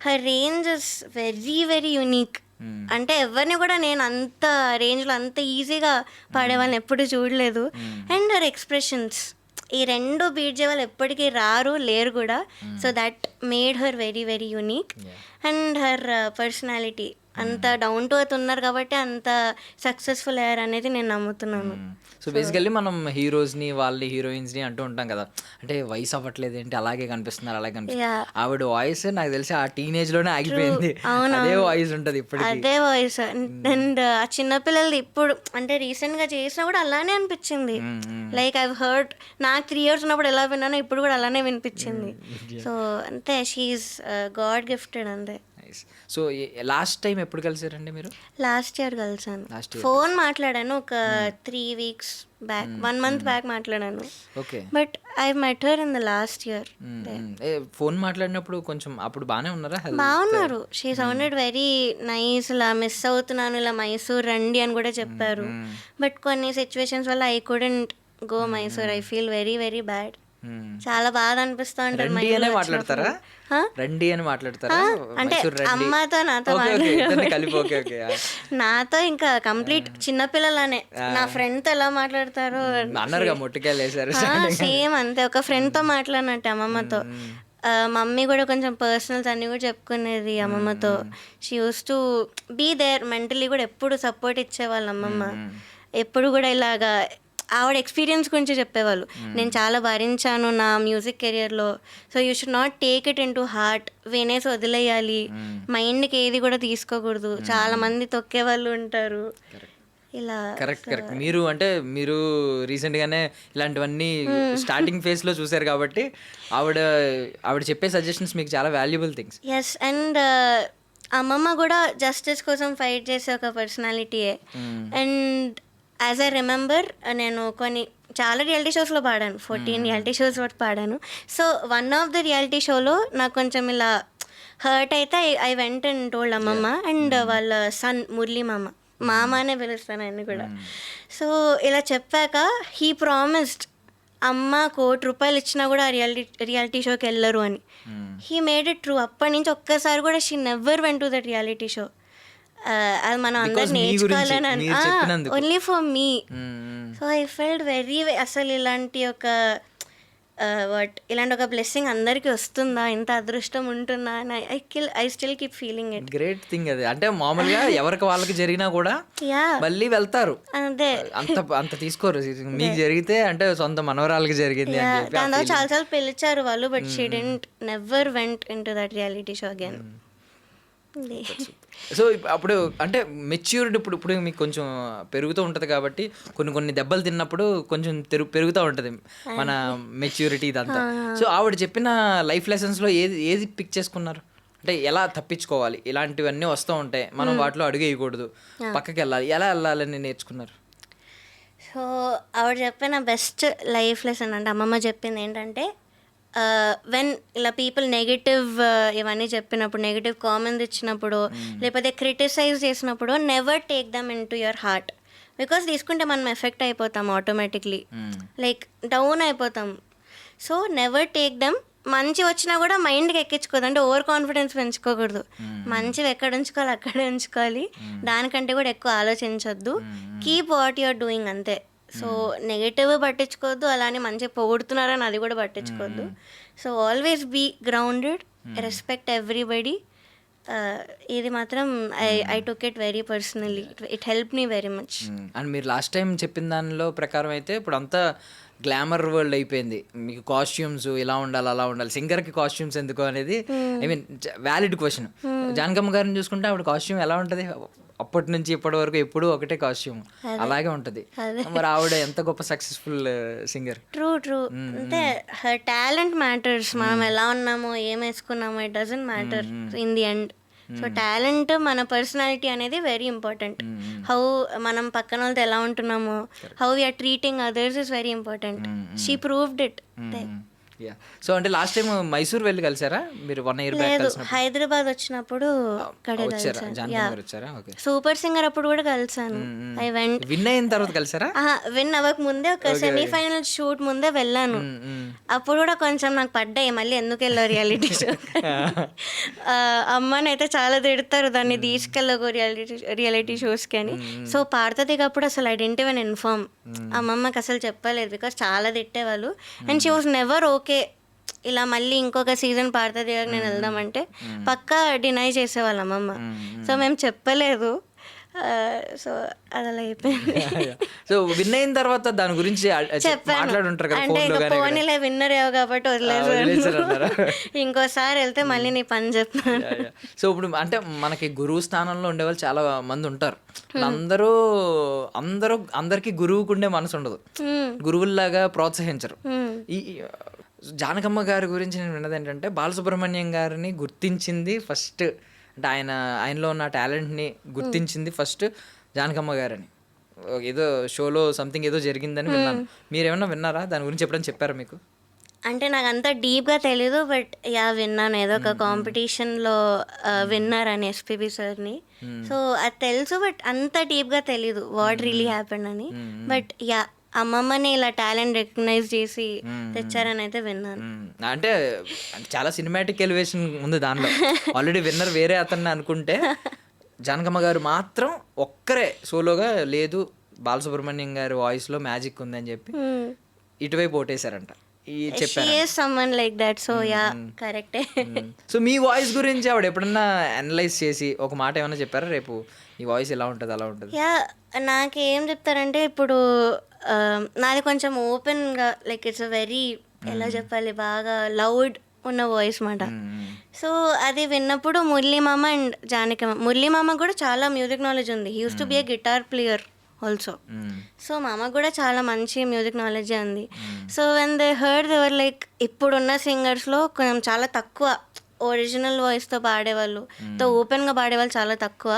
Speaker 3: Her range is very very unique. అంటే ఎవరిని కూడా నేను అంత రేంజ్లో అంత ఈజీగా పాడేవాళ్ళని ఎప్పుడు చూడలేదు. అండ్ హర్ ఎక్స్ప్రెషన్స్ ఈ 2 బీట్ చేయాలి ఎప్పటికీ లేరు కూడా. So that made her very very unique. And her personality అంత డౌన్ టు ఎర్త్ ఉన్నారు కాబట్టి అంత సక్సెస్ఫుల్ అయ్యారు అనేది నేను నమ్ముతున్నాను.
Speaker 2: సో బేసికల్లీ మనం హీరోస్ని వాళ్ళని హీరోయిన్స్ని అంటూ ఉంటాం కదా, అంటే వయసు అవ్వట్లేదు ఏంటి అలాగే కనిపిస్తున్నారు అలాగే కనిపిస్తుంది. ఆవిడ వాయిస్ నాకు తెలిసి ఆ టీనేజ్లోనే ఆగిపోయింది. అదే వాయిస్ ఉంటుంది ఇప్పుడు,
Speaker 3: అదే వాయిస్. అండ్ ఆ చిన్నపిల్లలది ఇప్పుడు అంటే రీసెంట్గా చేసినా కూడా అలానే అనిపించింది. లైక్ ఐ హర్డ్ నాకు 3 years ఉన్నప్పుడు ఎలా విన్నానో ఇప్పుడు కూడా అలానే వినిపించింది. సో అంతే షీఈస్ గాడ్ గిఫ్టెడ్ అంతే.
Speaker 2: నైస్. సో లాస్ట్ టైం ఎప్పుడు కలిసారండి మీరు?
Speaker 3: లాస్ట్ ఇయర్ కలిసాను.
Speaker 2: Last year
Speaker 3: ఫోన్ మాట్లాడాను ఒక 3 weeks బ్యాక్, 1 month బ్యాక్ మాట్లాడాను.
Speaker 2: Okay.
Speaker 3: But I met her in the last year.
Speaker 2: Phone మాట్లాడినప్పుడు కొంచెం అప్పుడు బాగానే ఉన్నారా?
Speaker 3: బాగున్నారు. She sounded very nice. ఇలా మిస్ అవుతున్నాను, ఇలా మైసూర్ రండి అని కూడా చెప్పారు. బట్ కొన్ని సిచ్యువేషన్స్ వల్ల I couldn't go Mysore. I feel very very bad. చాలా బాధ అనిపిస్తూ ఉంటుంది.
Speaker 2: రండి అనే మాట్లాడతారా? రండి అని మాట్లాడతారా?
Speaker 3: అంటే
Speaker 2: మైసూర్ రండి.
Speaker 3: అమ్మతో నాతో
Speaker 2: ఓకే, ఓకే, ఇద్దరిని కలిపి. Okay, okay.
Speaker 3: నాతో ఇంకా కంప్లీట్ చిన్నపిల్లలానే. నా ఫ్రెండ్ తో ఎలా మాట్లాడతారో
Speaker 2: అన్నారుగా మొట్టికాయలు వేసారు.
Speaker 3: సేమ్ అంతే, ఒక ఫ్రెండ్ తో మాట్లాడినట్టు అమ్మమ్మతో. మమ్మీ కూడా కొంచెం పర్సనల్స్ అన్ని కూడా చెప్పుకునేది అమ్మమ్మతో. She used to be there mentally కూడా. ఎప్పుడు సపోర్ట్ ఇచ్చేవాళ్ళు అమ్మమ్మ. ఎప్పుడు కూడా ఇలాగా ఆవిడ ఎక్స్పీరియన్స్ గురించి చెప్పేవాళ్ళు. నేను చాలా భరించాను నా మ్యూజిక్ కెరియర్లో. So you should not take it in to heart. వినేసి వదిలేయాలి. మైండ్కి ఏది కూడా తీసుకోకూడదు. చాలా మంది తొక్కే వాళ్ళు ఉంటారు ఇలా.
Speaker 2: Correct, correct. మీరు అంటే మీరు రీసెంట్గానే ఇలాంటివన్నీ స్టార్టింగ్ ఫేజ్లో చూసారు కాబట్టి ఆవిడ చెప్పే సజెషన్స్ మీకు చాలా వాల్యుబుల్ థింగ్స్.
Speaker 3: ఎస్. అండ్ అమ్మమ్మ కూడా జస్టిస్ కోసం ఫైట్ చేసే ఒక పర్సనాలిటీయే. అండ్ యాజ్ ఐ రిమెంబర్, నేను చాలా రియాలిటీ షోస్లో పాడాను. 14 రియాలిటీ షోస్ వరకు పాడాను. So one of the reality షోలో నాకు కొంచెం ఇలా హర్ట్ అయితే ఐ వెంట్ అండ్ టోల్డ్ అమ్మమ్మ. అండ్ వాళ్ళ సన్ మురళీ మామ అనే పిలుస్తాను ఆయన కూడా. సో ఇలా చెప్పాక హీ ప్రామిస్డ్ అమ్మ ₹1,00,00,000 ఇచ్చినా కూడా ఆ రియాలిటీ షోకి వెళ్ళరు అని. He made it true. అప్పటి నుంచి ఒక్కసారి కూడా she never went to that reality show. అది మనం అందరు నేర్చుకోవాలని, only for me. So I felt very, అసలు ఇలాంటి ఒక ఇలాంటి ఒక బ్లెస్సింగ్ అందరికీ వస్తుందా, ఇంత అదృష్టం ఉంటుందా అని I still keep feeling it.
Speaker 2: Great thing అది. అంటే మామూలుగా ఎవరికి వాళ్ళకి జరిగినా కూడా మళ్ళీ వెళ్తారు.
Speaker 3: అదే
Speaker 2: అంత తీసుకోరు. మీకు జరిగితే అంటే సొంత మనవరాలకి జరిగింది అని చెప్పి
Speaker 3: దాని తర్వాత చాలాసార్లు పిలిచారు వాళ్ళు. But she didn't never went in to that reality show again.
Speaker 2: So అప్పుడు అంటే మెచ్యూరిటీ ఇప్పుడు మీకు కొంచెం పెరుగుతూ ఉంటుంది కాబట్టి కొన్ని దెబ్బలు తిన్నప్పుడు కొంచెం పెరుగుతూ ఉంటుంది మన మెచ్యూరిటీ ఇదంతా. సో ఆవిడ చెప్పిన లైఫ్ లెసన్స్లో ఏది పిక్ చేసుకున్నారు? అంటే ఎలా తప్పించుకోవాలి, ఇలాంటివన్నీ వస్తూ ఉంటాయి, మనం వాటిలో అడుగు వేయకూడదు, పక్కకి వెళ్ళాలి, ఎలా వెళ్ళాలని నేర్చుకున్నారు?
Speaker 3: సో ఆవిడ చెప్పిన బెస్ట్ లైఫ్ లెసన్ అంటే అమ్మమ్మ చెప్పింది ఏంటంటే, వెన్ ఇలా పీపుల్ నెగిటివ్ ఇవన్నీ చెప్పినప్పుడు, నెగిటివ్ కామెంట్స్ ఇచ్చినప్పుడు, లేకపోతే క్రిటిసైజ్ చేసినప్పుడు, never take them in to your heart. Because తీసుకుంటే మనం ఎఫెక్ట్ అయిపోతాం ఆటోమేటిక్లీ, లైక్ డౌన్ అయిపోతాం. So never take them. మంచి వచ్చినా కూడా మైండ్కి ఎక్కించుకోదు, అంటే ఓవర్ కాన్ఫిడెన్స్ పెంచుకోకూడదు. మంచివి ఎక్కడ ఉంచుకోవాలి అక్కడే ఉంచుకోవాలి. దానికంటే కూడా ఎక్కువ ఆలోచించొద్దు. కీప్ వాట్ యూఆర్ డూయింగ్ అంతే. సో నెగటివ్ పట్టించుకోవద్దు, అలానే మంచిగా పొగుడుతున్నారని అది కూడా పట్టించుకోవద్దు. So always be grounded, respect everybody. ఇది మాత్రం I took it very personally. It help me very much.
Speaker 2: And మీరు లాస్ట్ టైం చెప్పిన దానిలో ప్రకారం అయితే ఇప్పుడు అంతా గ్లామర్ వరల్డ్ అయిపోయింది. మీకు కాస్ట్యూమ్స్ ఇలా ఉండాలి, అలా ఉండాలి. సింగర్కి కాస్ట్యూమ్స్ ఎందుకు అనేది I mean valid question. Janakamma గారిని చూసుకుంటే ఆవిడ కాస్ట్యూమ్ ఎలా ఉంటుంది? అప్పటి నుంచి ఇప్పటి వరకు ఎప్పుడు ఒకటే కాస్ట్యూమ్ అలాగే ఉంటుంది. మరి ఆవిడ ఎంత గొప్ప సక్సెస్ఫుల్ సింగర్.
Speaker 3: ట్రూ. అంటే హర్ టాలెంట్ మ్యాటర్స్. మనం ఎలా ఉన్నామో, ఏం వేసుకున్నామో, it doesn't matter in the end. So talent, మన పర్సనాలిటీ అనేది వెరీ ఇంపార్టెంట్. హౌ మనం పక్కన వాళ్ళతో ఎలా ఉంటున్నామో, how we're treating others is very important. She proved it.
Speaker 2: So అంటే లాస్ట్ టైం మైసూర్ వెళ్ళి కలిసారా మీరు? 1 year బ్యాక్
Speaker 3: లేదు, హైదరాబాద్ వచ్చినప్పుడు
Speaker 2: వచ్చారా?
Speaker 3: సూపర్ సింగర్ అప్పుడు కూడా కలిసాను. I went.
Speaker 2: విన్ అయిన తర్వాత కలిసారా?
Speaker 3: విన్ అవ్వక ముందే ఒక సెమీఫైనల్ షూట్ ముందే వెళ్ళాను. అప్పుడు కూడా కొంచెం నాకు పడ్డాయి, మళ్ళీ ఎందుకు వెళ్ళావు రియాలిటీ షో. అమ్మని అయితే చాలా తిడతారు దాన్ని తీసుకెళ్ళకు రియాలిటీ షోస్కి అని. సో పాడతది అప్పుడు అసలు ఐ డెంట్ ఈవెన్ ఇన్ఫార్మ్. అమ్మమ్మకి అసలు చెప్పలేదు, బికాస్ చాలా తిట్టేవాళ్ళు. And she was never okay ఇలా మళ్ళీ ఇంకొక సీజన్ పాడుతుంది నేను వెళ్దామంటే పక్కా డినై చేసేవాళ్ళం అమ్మమ్మ. సో మేము చెప్పలేదు. సో అలా అయిపోయింది.
Speaker 2: సో విన్ అయిన తర్వాత దాని గురించి మాట్లాడుంటారు కదా,
Speaker 3: అంటే ఇంకా పోనీలే విన్నర్ ఏవో కాబట్టి వదిలేసారు. ఇంకోసారి వెళ్తే మళ్ళీ నీ పని చెప్తాను.
Speaker 2: సో ఇప్పుడు అంటే మనకి గురువు స్థానంలో ఉండేవాళ్ళు చాలా మంది ఉంటారు. అందరికీ గురువుకుండే మనసు ఉండదు, గురువుల్లాగా ప్రోత్సహించరు. ఈ జానకమ్మ గారి గురించి నేను విన్నది ఏంటంటే, బాలసుబ్రహ్మణ్యం గారిని గుర్తించింది ఫస్ట్ అంటే ఆయనలో ఉన్న టాలెంట్ని గుర్తించింది ఫస్ట్ జానకమ్మ గారని. ఏదో షోలో సంథింగ్ ఏదో జరిగిందని విన్నాను. మీరేమన్నా విన్నారా? దాని గురించి ఎప్పుడైనా చెప్పారా మీకు?
Speaker 3: అంటే నాకు అంత డీప్గా తెలీదు, బట్ యా విన్నాను, ఏదో ఒక కాంపిటీషన్లో విన్నారని ఎస్పీబీ సార్ని. సో అది తెలుసు, బట్ అంత డీప్గా తెలీదు వాట్ రియలీ హ్యాపెండ్ అని. బట్ యా అమ్మమ్మని ఇలా టాలెంట్ రికగ్నైజ్ చేసి తెచ్చారని అయితే విన్నాను.
Speaker 2: అంటే చాలా సినిమాటిక్ ఎలివేషన్ ఉంది దానిలో. ఆల్రెడీ విన్నర్ వేరే అతన్ని అనుకుంటే జానకమ్మ గారు మాత్రం ఒక్కరే సోలోగా లేదు, బాలసుబ్రహ్మణ్యం గారి వాయిస్లో మ్యాజిక్ ఉందని చెప్పి ఇటువైపు ఓటేశారంట.
Speaker 3: Someone like that. So yeah కరెక్టే.
Speaker 2: సో మీ వాయిస్ గురించి ఆవిడ ఎప్పుడన్నా అనలైజ్ చేసి ఒక మాట ఏమైనా చెప్పారా? రేపు ఈ వాయిస్ ఎలా ఉంటుంది అలా ఉంటుంది?
Speaker 3: యా నాకేం చెప్తారంటే, ఇప్పుడు నాది కొంచెం ఓపెన్గా, లైక్ ఇట్స్ అ వెరీ, ఎలా చెప్పాలి, బాగా లౌడ్ ఉన్న వాయిస్ మాట. సో అది విన్నప్పుడు మురళీ మామ అండ్ జానకమ్మ, మురళీ మామ కూడా చాలా మ్యూజిక్ నాలెడ్జ్ ఉంది. He use to be a guitar player also. So మామ కూడా చాలా మంచి మ్యూజిక్ నాలెడ్జే ఉంది. So when they heard they were like, ఇప్పుడున్న సింగర్స్లో కొంచెం చాలా తక్కువ ఒరిజినల్ వాయిస్తో పాడేవాళ్ళు, ఓపెన్గా పాడేవాళ్ళు చాలా తక్కువ.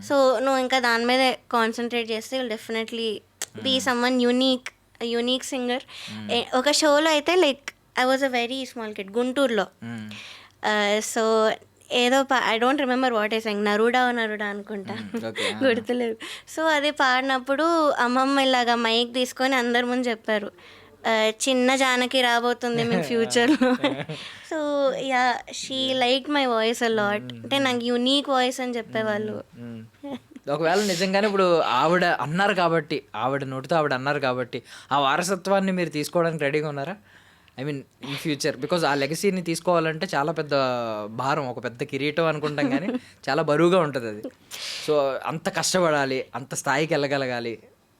Speaker 3: సో నువ్వు ఇంకా దాని మీదే కాన్సన్ట్రేట్ చేస్తే will definitely be someone unique singer. ఒక షోలో అయితే like I was a very small kid గుంటూరులో. సో ఏదో I don't remember what I sang, నరుడా అనుకుంటా, గుర్తులేదు. సో అది పాడినప్పుడు అమ్మమ్మ ఇలాగా మైక్ తీసుకొని అందరి ముందు చెప్పారు, చిన్న జానకి రాబోతుంది మీ ఫ్యూచర్లో. So yeah she like my voice a lot. అంటే నాకు యూనిక్ వాయిస్ అని చెప్పేవాళ్ళు.
Speaker 2: ఒకవేళ నిజంగానే ఇప్పుడు ఆవిడ అన్నారు కాబట్టి, ఆవిడ నోటితో ఆవిడ అన్నారు కాబట్టి, ఆ వారసత్వాన్ని మీరు తీసుకోవడానికి రెడీగా ఉన్నారా? I mean in future, because ఆ లెగసీని తీసుకోవాలంటే చాలా పెద్ద భారం, ఒక పెద్ద కిరీటం అనుకుంటాం కానీ చాలా బరువుగా ఉంటుంది అది. సో అంత కష్టపడాలి, అంత స్థాయికి వెళ్ళగలగాలి.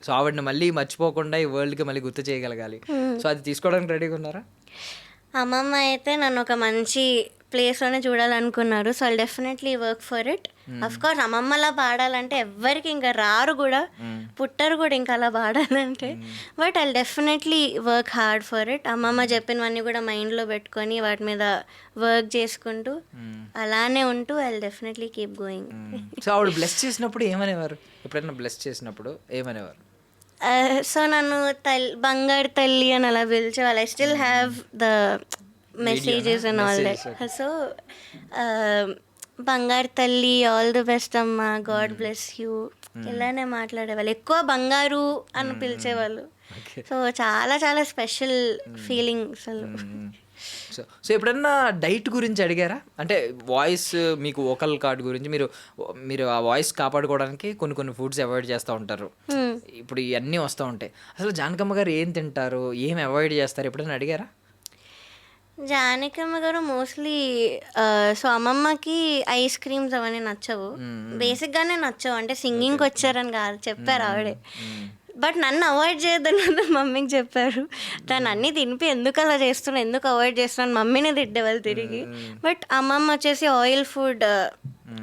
Speaker 2: సో ఆవిడని మళ్ళీ మర్చిపోకుండా ఈ వరల్డ్కి మళ్ళీ గుర్తు చేయగలగాలి. సో అది తీసుకోవడానికి రెడీగా ఉన్నారా?
Speaker 3: అమ్మమ్మ అయితే నన్ను ఒక మంచి ప్లేస్లోనే చూడాలనుకున్నారు. So I definitely work for it. Of course అమ్మమ్మలా పాడాలంటే ఎవ్వరికి ఇంకా రారు కూడా, పుట్టరు కూడా ఇంకా అలా పాడాలంటే. But I definitely work hard for it. అమ్మమ్మ చెప్పినవన్నీ కూడా మైండ్లో పెట్టుకొని వాటి మీద వర్క్ చేసుకుంటూ అలానే ఉంటూ I definitely keep going.
Speaker 2: So ఆవిడ బ్లెస్ చేసినప్పుడు ఏమనేవారు? ఎప్పుడైనా బ్లెస్ చేసినప్పుడు ఏమనేవారు?
Speaker 3: సో నన్ను బంగారు తల్లి అని అలా పిలిచేవాళ్ళు. I still have the messages and all that. So బంగారు తల్లి, ఆల్ ది బెస్ట్ అమ్మ, గాడ్ బ్లెస్ యూ, ఇలానే మాట్లాడేవాళ్ళు. ఎక్కువ బంగారు అని పిలిచేవాళ్ళు. సో చాలా చాలా స్పెషల్ ఫీలింగ్ అసలు.
Speaker 2: సో ఎప్పుడన్నా డైట్ గురించి అడిగారా? అంటే వాయిస్, మీకు వోకల్ కార్డ్ గురించి, మీరు ఆ వాయిస్ కాపాడుకోవడానికి కొన్ని ఫుడ్స్ అవాయిడ్ చేస్తూ ఉంటారు. ఇప్పుడు ఇవన్నీ వస్తూ ఉంటాయి. అసలు జానకమ్మ గారు ఏం తింటారు, ఏం అవాయిడ్ చేస్తారు, ఎప్పుడైనా అడిగారా?
Speaker 3: జానకమ్మ గారు మోస్ట్లీ సో అమ్మమ్మకి ఐస్ క్రీమ్స్ అవన్నీ నచ్చవు, బేసిక్గానే నచ్చవు. అంటే సింగింగ్కి వచ్చారని కాదు, చెప్పారు ఆవిడే. బట్ నన్ను అవాయిడ్ చేయొద్దని మమ్మీకి చెప్పారు. తను అన్నీ తినిపి ఎందుకు అలా చేస్తున్నా, ఎందుకు అవాయిడ్ చేస్తున్నాను, మమ్మీనే తిట్టేవాళ్ళు తిరిగి. బట్ అమ్మమ్మ వచ్చేసి ఆయిల్ ఫుడ్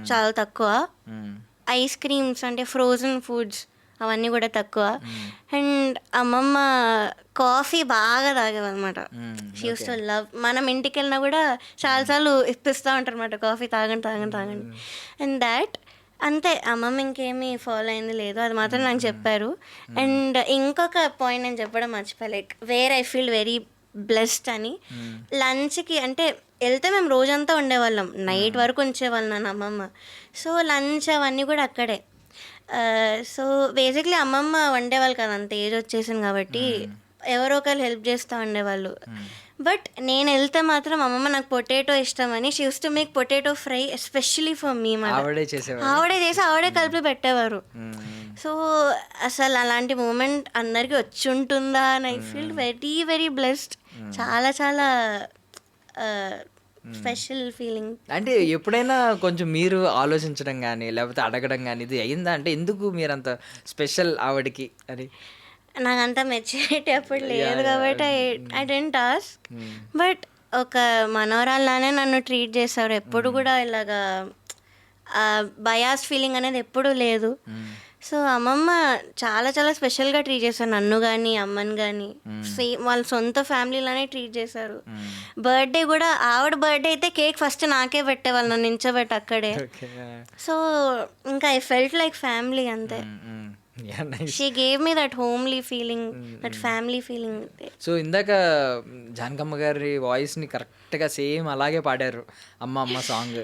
Speaker 3: చాలా తక్కువ, ఐస్ క్రీమ్స్ అంటే ఫ్రోజన్ ఫుడ్స్ అవన్నీ కూడా తక్కువ. అండ్ అమ్మమ్మ కాఫీ బాగా తాగేవన్నమాట. She used to love. మనం ఇంటికి వెళ్ళినా కూడా చాలాసార్లు ఇప్పిస్తూ ఉంటారు అనమాట, కాఫీ తాగండి. అండ్ దాట్ అంతే. అమ్మమ్మ ఇంకేమీ ఫాలో అయింది లేదు, అది మాత్రం నాకు చెప్పారు. అండ్ ఇంకొక పాయింట్ నేను చెప్పడం మర్చిపోయా, like where I feel very blessed అని. లంచ్కి అంటే వెళ్తే మేము రోజంతా ఉండేవాళ్ళం, నైట్ వరకు ఉంచేవాళ్ళం నన్ను అమ్మమ్మ. సో లంచ్ అవన్నీ కూడా అక్కడే. సో బేసిక్లీ అమ్మమ్మ వండేవాళ్ళు కదా, అంత ఏజ్ వచ్చేసింది కాబట్టి ఎవరో ఒకరు హెల్ప్ చేస్తూ ఉండేవాళ్ళు. బట్ నేను వెళ్తే మాత్రం అమ్మమ్మ నాకు పొటాటో ఇష్టమని she used to make potato fry especially for me. ఆవిడే చేసి ఆవిడే కలిపి పెట్టేవారు. సో అసలు అలాంటి మూమెంట్ అందరికీ వచ్చి ఉంటుందా అని I feel very very blessed. చాలా చాలా స్పెషల్ ఫీలింగ్.
Speaker 2: అంటే ఎప్పుడైనా కొంచెం మీరు ఆలోచించడం కానీ లేకపోతే అడగడం కానీ ఇది అయిందా? అంటే ఎందుకు మీరు అంత స్పెషల్ ఆవిడకి అని?
Speaker 3: నాకు అంత మెచ్యూరిటీ అప్పుడు లేదు కాబట్టి ఐ డెంట్ ఆస్క్. బట్ ఒక మనవరాల్లానే నన్ను ట్రీట్ చేస్తారు. ఎప్పుడు కూడా ఇలాగా బయాస్ ఫీలింగ్ అనేది ఎప్పుడూ లేదు. సో అమ్మమ్మ చాలా చాలా స్పెషల్గా ట్రీట్ చేశారు నన్ను కానీ అమ్మని కానీ. సేమ్ వాళ్ళ సొంత ఫ్యామిలీలోనే ట్రీట్ చేశారు. బర్త్డే కూడా ఆవిడ బర్త్డే అయితే కేక్ ఫస్ట్ నాకే పెట్టేవాళ్ళు, నన్ను నించోబెట్టి అక్కడే. సో ఇంకా ఐ ఫెల్ట్ లైక్ ఫ్యామిలీ అంతే. She gave me that homely feeling, that family feeling.
Speaker 2: So ఇందాక జానకమ్మ గారి వాయిస్ని కరెక్ట్గా సేమ్ అలాగే పాడారు అమ్మ అమ్మ సాంగ్.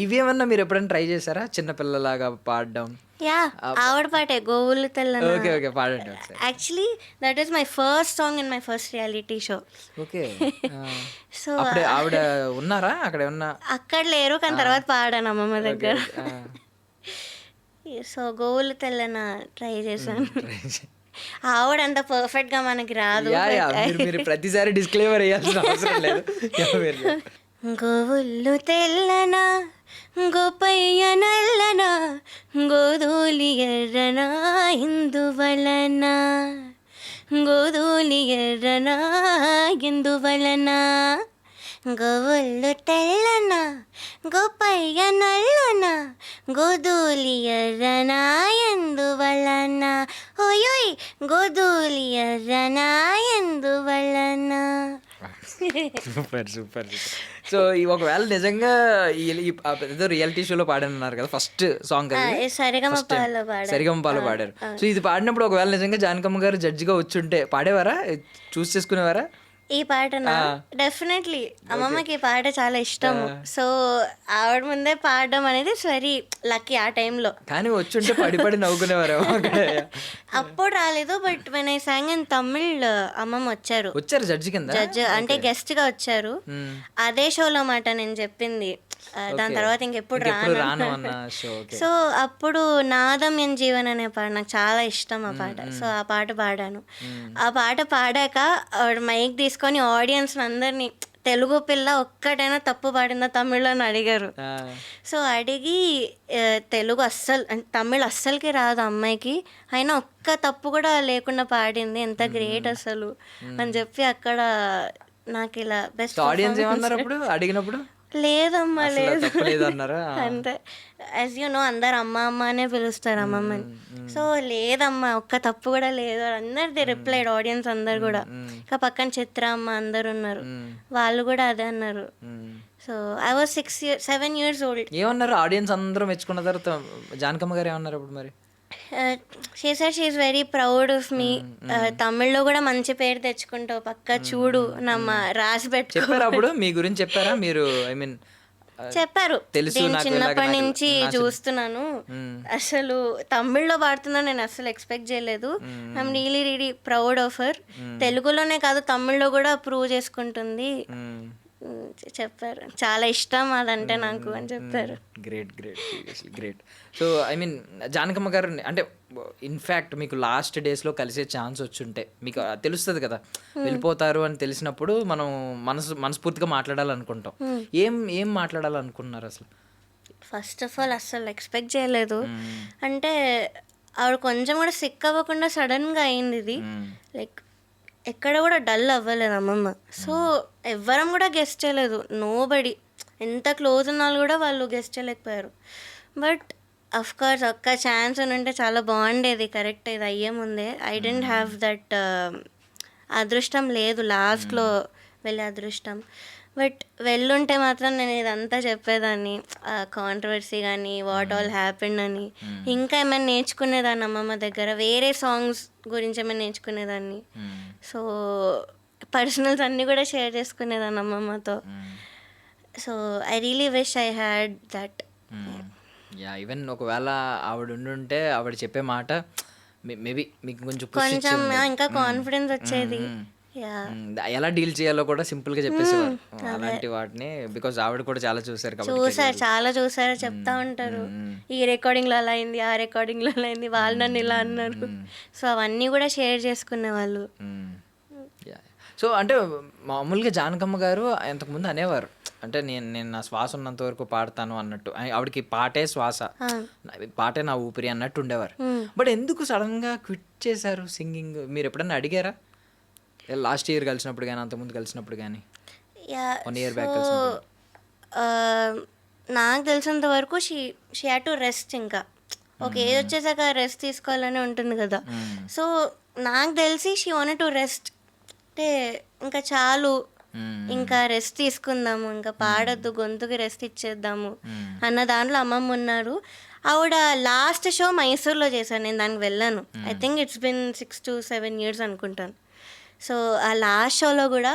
Speaker 2: ఇవేమన్నా మీరు ఎప్పుడైనా ట్రై చేశారా చిన్నపిల్లలాగా పాడడం?
Speaker 3: యా, ఆవిడ పాటే గోవులు తెల్లన.
Speaker 2: ఓకే ఓకే, పాడండి ఒకసారి.
Speaker 3: Actually that is my first song in my first reality show.
Speaker 2: Okay.
Speaker 3: So
Speaker 2: అప్పుడే ఆవిడ ఉన్నారా అక్కడ ఏమన్నా?
Speaker 3: అక్కడ లేరు కానీ తర్వాత పాడాను అమ్మమ్మ దగ్గర. సో గోవులు తెల్లన ట్రై చేశాను. ఆవిడ అంత పర్ఫెక్ట్ గా మనకి రాదు.
Speaker 2: మీరు ప్రతిసారి డిస్క్లైమర్ వేయాల్సిన అవసరం లేదు.
Speaker 3: గోవులు తెల్లన గోపయ్య నల్లన గోధూలి ఎర్రన ఇందువలన గోధూలి ఎర్రన ఇందువలన గోవులు తెల్లన గోపయ్య నల్లన గోధూలి ఎర్రన ఎందువలన ఓయోయ్ గోధూలి ఎర్రన ఎందువలన.
Speaker 2: Super super. సో ఒకవేళ నిజంగా ఏదో రియాలిటీ షోలో పాడన్నారు కదా ఫస్ట్ సాంగ్, సరిగమపాలో పాడారు. సో ఇది పాడినప్పుడు ఒకవేళ నిజంగా జానకమ్మ గారు జడ్జిగా వచ్చుంటే పాడేవారా, చూస్ చేసుకునేవారా?
Speaker 3: ఈ పాటనా? డెఫినెట్లీ. అమ్మమ్మకి ఈ పాట చాలా ఇష్టం. సో ఆవిడ ముందే పాడడం అనేది వెరీ లక్కీ ఆ టైంలో.
Speaker 2: కానీ వచ్చుంటే పడి పడి నవ్వుకునేవారు.
Speaker 3: అప్పుడు రాలేదు, but when I song in Tamil అమ్మమ్మ వచ్చారు
Speaker 2: జడ్జి కింద,
Speaker 3: జడ్జ్ అంటే గెస్ట్ గా వచ్చారు. అదే షోలో మాట నేను చెప్పింది. దాని తర్వాత ఇంకెప్పుడు రాను. సో అప్పుడు నాదం ఎన్ జీవన్ అనే పాట నాకు చాలా ఇష్టం ఆ పాట. సో ఆ పాట పాడాను. ఆ పాట పాడాక మైక్ తీసుకొని ఆడియన్స్ అందరినీ తెలుగు పిల్ల ఒక్కటైనా తప్పు పాడిందా తమిళ్లో అని అడిగారు. సో అడిగి తెలుగు అస్సలు తమిళ్ అస్సలకి రాదు అమ్మాయికి, అయినా ఒక్క తప్పు కూడా లేకుండా పాడింది, ఎంత గ్రేట్ అసలు అని చెప్పి అక్కడ నాకు ఇలా బెస్ట్.
Speaker 2: ఆడియన్స్ ఏమన్నారు అప్పుడు అడిగినప్పుడు?
Speaker 3: లేదమ్మా లేదు అంతే. యాజ్ యూ నో అందరు అమ్మ అమ్మ అనే పిలుస్తారు అమ్మమ్మని. సో లేదమ్మా ఒక్క తప్పు కూడా లేదు అందరు ది రిప్లైడ్, ఆడియన్స్ అందరు కూడా. ఇంకా పక్కన చిత్ర అమ్మ అందరు ఉన్నారు, వాళ్ళు కూడా అదే అన్నారు. So I was 7 years old.
Speaker 2: ఏమన్నారు ఆడియన్స్ అందరూ మెచ్చుకున్న తర్వాత జానకమ్మ గారు ఏమన్నారు అప్పుడు మరి?
Speaker 3: She said she is very proud of me. తమిళ్లో కూడా మంచి పేరు తెచ్చుకుంటావు పక్కా, చూడు నమ్మ రాసి పెట్టు
Speaker 2: చెప్పారు. అప్పుడు మీ గురించి చెప్పారా మీరు? ఐ మీన్
Speaker 3: చెప్పారు, నేను చిన్నప్పటి నుంచి చూస్తున్నాను, అసలు తమిళ్లో పాడుతున్నా నేను అసలు ఎక్స్పెక్ట్ చేయలేదు. I'm really really proud of her. తెలుగులోనే కాదు తమిళ్లో కూడా ప్రూవ్ చేసుకుంటుంది చెప్పారు. చాలా ఇష్టం అదంటే నాకు అని చెప్పారు.
Speaker 2: Great great seriously great. So I mean Janakamma గారు అంటే ఇన్ఫ్యాక్ట్ మీకు లాస్ట్ డేస్లో కలిసే ఛాన్స్ వచ్చుంటే మీకు తెలుస్తుంది కదా, వెళ్ళిపోతారు అని తెలిసినప్పుడు మనం మనస్ఫూర్తిగా మాట్లాడాలనుకుంటాం. ఏం మాట్లాడాలనుకున్నారు అసలు?
Speaker 3: ఫస్ట్ ఆఫ్ ఆల్ అస్సలు ఎక్స్పెక్ట్ చేయలేదు. అంటే ఆవిడ కొంచెం కూడా సిక్ అవ్వకుండా సడన్గా అయింది ఇది. లైక్ ఎక్కడ కూడా డల్ అవ్వలేదు అమ్మమ్మ. సో ఎవ్వరం కూడా గెస్ట్ చేయలేదు, నోబడి. ఎంత క్లోజ్ ఉన్న వాళ్ళు కూడా వాళ్ళు గెస్ట్ చేయలేకపోయారు. బట్ అఫ్ కోర్స్ ఒక్క ఛాన్స్ ఉంటే చాలా బాగుండేది, కరెక్ట్ ఇది అయ్యే ముందే. ఐ డెంట్ హ్యావ్ దట్ అదృష్టం లేదు లాస్ట్లో వెళ్ళే అదృష్టం. బట్ వెళ్ళుంటే మాత్రం నేను ఇదంతా చెప్పేదాన్ని, కాంట్రవర్సీ కానీ వాట్ ఆల్ హ్యాపెండ్ అని. ఇంకా ఏమైనా నేర్చుకునేదాన్ని అమ్మమ్మ దగ్గర, వేరే సాంగ్స్ గురించి ఏమైనా నేర్చుకునేదాన్ని. సో పర్సనల్స్ అన్నీ కూడా షేర్ చేసుకునేదాన్ని అమ్మమ్మతో. So I really wish I had that.
Speaker 2: Yeah, even ఒకవేళ ఆవిడ ఉండుంటే ఆవిడ చెప్పే మాట మేబీ మీకు
Speaker 3: కొంచెం ఇంకా కాన్ఫిడెన్స్ వచ్చేది.
Speaker 2: ఎలా డీల్ చేయాలో కూడా సింపుల్ గా చెప్పేసేవారు అలాంటి వాటిని. బికాస్ ఆవిడ కూడా చాలా చూసారు
Speaker 3: చాలా చూసారు, చెప్తా ఉంటారు ఈ రికార్డింగ్ లో అలా అయింది, ఆ రికార్డింగ్ లో అలా అయింది, వాళ్ళు నన్ను ఇలా అన్నారు. సో అవన్నీ కూడా షేర్ చేసుకునే వాళ్ళు.
Speaker 2: సో అంటే మామూలుగా జానకమ్మ గారు ఇంతకుముందు అనేవారు, అంటే నేను నా శ్వాస ఉన్నంత వరకు పాడతాను అన్నట్టు. ఆవిడకి పాటే శ్వాస, పాటే నా ఊపిరి అన్నట్టు ఉండేవారు. బట్ ఎందుకు సడన్ గా క్విట్ చేశారు సింగింగ్? మీరు ఎప్పుడన్నా అడిగారా? లాస్ట్ ఇయర్ కలిసినప్పుడు కానీ అంతకుముందు కలిసినప్పుడు కానీ 1 year బ్యాక్ కలిసినప్పుడు?
Speaker 3: నాకు తెలిసినంత వరకు షీ హ్యాడ్ టు రెస్ట్. ఇంకా ఒక ఏజ్ వచ్చేసాక రెస్ట్ తీసుకోవాలని ఉంటుంది కదా. సో నాకు తెలిసి షీ వాంటెడ్ టు రెస్ట్. అంటే ఇంకా చాలు, ఇంకా రెస్ట్ తీసుకుందాము, ఇంకా పాడొద్దు, గొంతుకి రెస్ట్ ఇచ్చేద్దాము అన్న దాంట్లో అమ్మమ్మ ఉన్నారు. ఆవిడ లాస్ట్ షో మైసూర్లో చేశాను, నేను దానికి వెళ్ళాను. I think it's been 6 to 7 years అనుకుంటాను. సో ఆ లాస్ట్ షోలో కూడా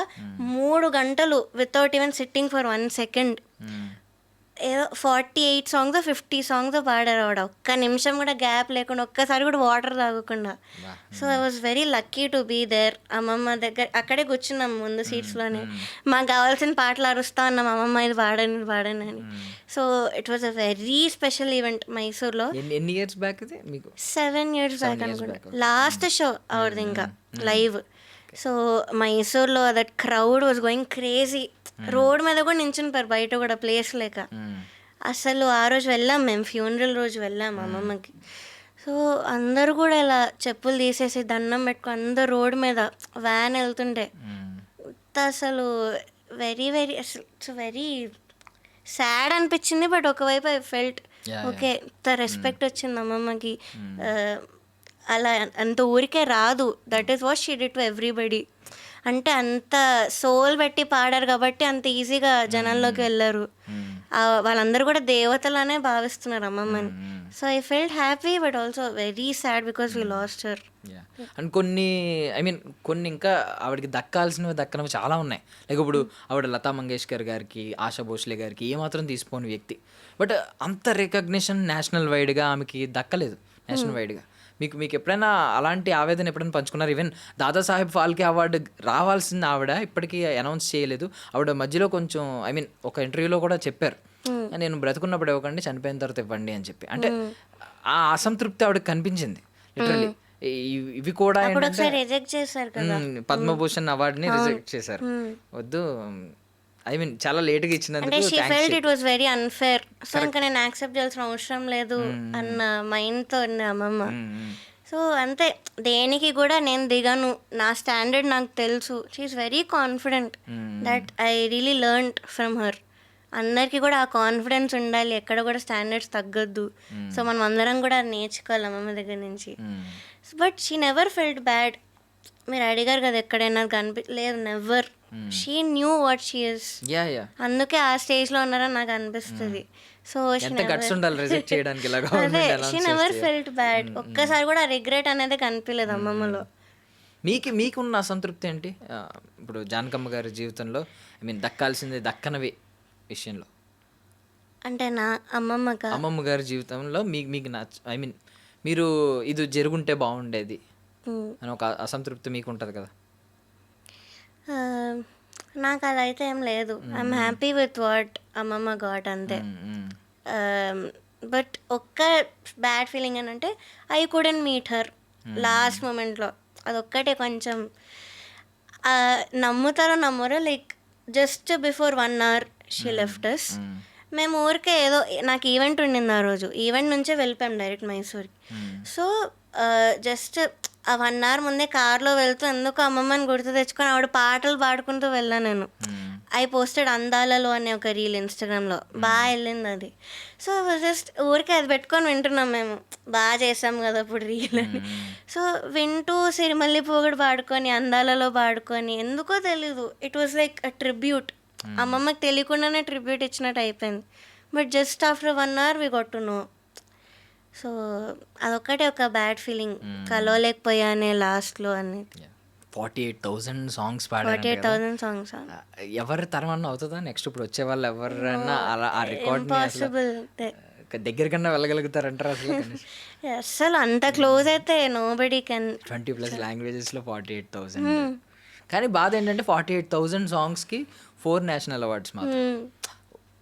Speaker 3: 3 గంటలు without even sitting for 1 second ఏదో 48 songs 50 songs పాడారు ఆవిడ. ఒక్క నిమిషం కూడా గ్యాప్ లేకుండా, ఒక్కసారి కూడా వాటర్ తాగకుండా. So I was very lucky to be there. అమ్మమ్మ దగ్గర అక్కడే కూర్చున్నాం ముందు సీట్స్లోనే. మాకు కావాల్సిన పాటలు అరుస్తా ఉన్నాం, అమ్మమ్మ ఇది పాడని అని. So it was a very special event మైసూర్లో.
Speaker 2: ఎన్ని ఇయర్స్ బ్యాక్ ఇది మీకు?
Speaker 3: 7 years బ్యాక్ అనుకుంటా లాస్ట్ షో ఆవిడది ఇంకా లైవ్. సో మైసూర్లో that crowd was going crazy. Road మీద కూడా నించునిపారు, బయట కూడా ప్లేస్ లేక. అసలు ఆ రోజు వెళ్ళాం మేము, ఫ్యూనరల్ రోజు వెళ్ళాం అమ్మమ్మకి. సో అందరూ కూడా ఇలా చెప్పులు తీసేసి దండం పెట్టుకుని అందరు రోడ్ మీద వ్యాన్ వెళ్తుంటే అసలు వెరీ వెరీ అసలు ఇట్స్ వెరీ సాడ్ అనిపించింది. బట్ ఒకవైపు ఐ ఫెల్ట్ ఓకే, ఇంత రెస్పెక్ట్ వచ్చింది అమ్మమ్మకి. అలా అంత ఊరికే రాదు. That is what she did to everybody. అంటే అంత సోల్ పెట్టి పాడారు కాబట్టి అంత ఈజీగా జనాల్లోకి వెళ్ళారు. వాళ్ళందరూ కూడా దేవతలనే భావిస్తున్నారు అమ్మమ్మని. So I felt happy but also very sad because we lost her.
Speaker 2: And కొన్ని ఇంకా ఆవిడకి దక్కనవి చాలా ఉన్నాయి. లైక్ ఇప్పుడు ఆవిడ లతా మంగేష్కర్ గారికి, ఆశా భోస్లే గారికి ఏమాత్రం తీసుకోని వ్యక్తి. బట్ అంత రికగ్నిషన్ నేషనల్ వైడ్గా ఆమెకి దక్కలేదు. నేషనల్ వైడ్గా మీకు ఎప్పుడైనా అలాంటి ఆవేదన ఎప్పుడైనా పంచుకున్నారు? ఈవెన్ దాదాసాహెబ్ ఫాల్కే అవార్డు రావాల్సింది ఆవిడ ఇప్పటికీ అనౌన్స్ చేయలేదు. ఆవిడ మధ్యలో కొంచెం ఒక ఇంటర్వ్యూలో కూడా చెప్పారు, నేను బ్రతుకున్నప్పుడు ఇవ్వకండి, చనిపోయిన తర్వాత ఇవ్వండి అని చెప్పి. అంటే ఆ అసంతృప్తి ఆవిడకి కనిపించింది లిటరలీ. ఇవి కూడా పద్మభూషణ్ అవార్డుని రిజెక్ట్ చేశారు. వద్దు, చాలా లేట్గా ఇచ్చినందుకు
Speaker 3: it was very unfair. So ఇంకా నేను యాక్సెప్ట్ చేయాల్సిన అవసరం లేదు అన్న మైండ్తో ఉంది అమ్మమ్మ. సో అంతే, దేనికి కూడా నేను దిగను, నా స్టాండర్డ్ నాకు తెలుసు. She's very confident. That I really learned from her. అందరికీ కూడా ఆ కాన్ఫిడెన్స్ ఉండాలి, ఎక్కడ కూడా స్టాండర్డ్స్ తగ్గొద్దు. సో మనం అందరం కూడా నేర్చుకోవాలి అమ్మమ్మ దగ్గర నుంచి. But she never felt bad. మీరు అడిగారు కదా ఎక్కడైనా లేదు, never. She knew what she is. అందుకే ఆ స్టేజ్లో ఉన్నారని నాకు అనిపిస్తుంది. సో అదే షీ నెవర్ ఫెల్ట్ బ్యాడ్. ఒక్కసారి కూడా రిగ్రెట్ అనేది కనిపించలేదు అమ్మమ్మలో.
Speaker 2: మీకున్న అసంతృప్తి ఏంటి ఇప్పుడు జానకమ్మ గారి జీవితంలో? దక్కాల్సింది దక్కనవి విషయంలో
Speaker 3: అంటే నా అమ్మమ్మ
Speaker 2: గారి జీవితంలో మీకు మీరు ఇది జరుగుంటే బాగుండేది అని ఒక అసంతృప్తి మీకు ఉంటుంది కదా?
Speaker 3: నాకు అలా అయితే ఏం లేదు. ఐఎమ్ హ్యాపీ విత్ వాట్ అమ్మమ్మ గాట్ అంతే. బట్ ఒక్క బ్యాడ్ ఫీలింగ్ ఏంటంటే I couldn't meet her last మూమెంట్లో. అదొక్కటే కొంచెం నమ్ముతారో నమ్మరో, like just before 1 hour she left us. మేము ఊరికే ఏదో నాకు ఈవెంట్ ఉండింది ఆ రోజు, ఈవెంట్ నుంచే వెళ్ళిపోయాం డైరెక్ట్ మైసూర్కి. సో జస్ట్ ఆ 1 hour ముందే కార్లో వెళ్తూ ఎందుకు అమ్మమ్మని గుర్తు తెచ్చుకొని ఆవిడ పాటలు పాడుకుంటూ వెళ్ళాను నేను. ఐ పోస్టెడ్ అందాలలో అనే ఒక రీల్ ఇన్స్టాగ్రామ్లో, బాగా వెళ్ళింది అది. సో జస్ట్ ఊరికే అది పెట్టుకొని వింటున్నాం మేము, బాగా చేసాం కదా అప్పుడు రీల్ అని. సో వింటూ సిరిమల్లి పోగుడు పాడుకొని, అందాలలో పాడుకొని, ఎందుకో తెలీదు it was like a tribute. అమ్మమ్మకి తెలియకుండానే ట్రిబ్యూట్ ఇచ్చినట్టు అయిపోయింది. But just after 1 hour we got to know. So అదొక్కటే ఒక బ్యాడ్ ఫీలింగ్, కలవలేకపోయానే లాస్ట్లో అని.
Speaker 2: 48,000 సాంగ్స్ పాడారు.
Speaker 3: 48,000 సాంగ్స్
Speaker 2: ఎవరి తరమన్నా అవుతుందా నెక్స్ట్? ఇప్పుడు వచ్చే వాళ్ళు ఎవరైనా ఆ రికార్డ్
Speaker 3: పాసిబుల్
Speaker 2: దగ్గరికన్నా వెళ్ళగలుగుతారంటారు అసలు?
Speaker 3: అసలు అంత క్లోజ్ అయితే నోబడీ కెన్.
Speaker 2: 20+ లాంగ్వేజెస్లో 48,000. కానీ బాధ ఏంటంటే 48,000 సాంగ్స్కి 4 నేషనల్ అవార్డ్స్ మాత్రం.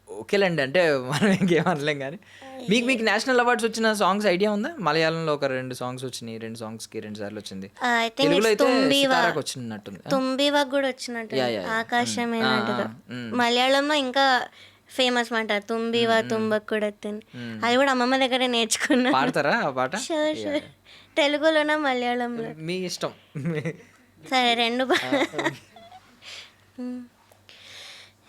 Speaker 2: ఓకేలేండి, అంటే మనం ఇంకేం అనలేం. కానీ మీకు నేషనల్ అవార్డ్స్ వచ్చిన సాంగ్స్ ఐడియా ఉందా? మలయాళంలో ఒక 2 సాంగ్స్ వచ్చినాయి, 2 సాంగ్స్కి 2 సార్లు వచ్చింది. తెలుగులో అయితే సితారాకు వచ్చినట్టుంది,
Speaker 3: తుంబివాకు కూడా వచ్చినట్టు, ఆకాశమే. మలయాళంలో ఇంకా ఫేమస్ మాట తుంబివా తుంబక్ కూడా. అది కూడా అమ్మమ్మ దగ్గరే నేర్చుకున్నా.
Speaker 2: పాడతారా ఆ పాట?
Speaker 3: షూర్. తెలుగులోనా మలయాళంలో
Speaker 2: మీ ఇష్టం.
Speaker 3: సరే, 2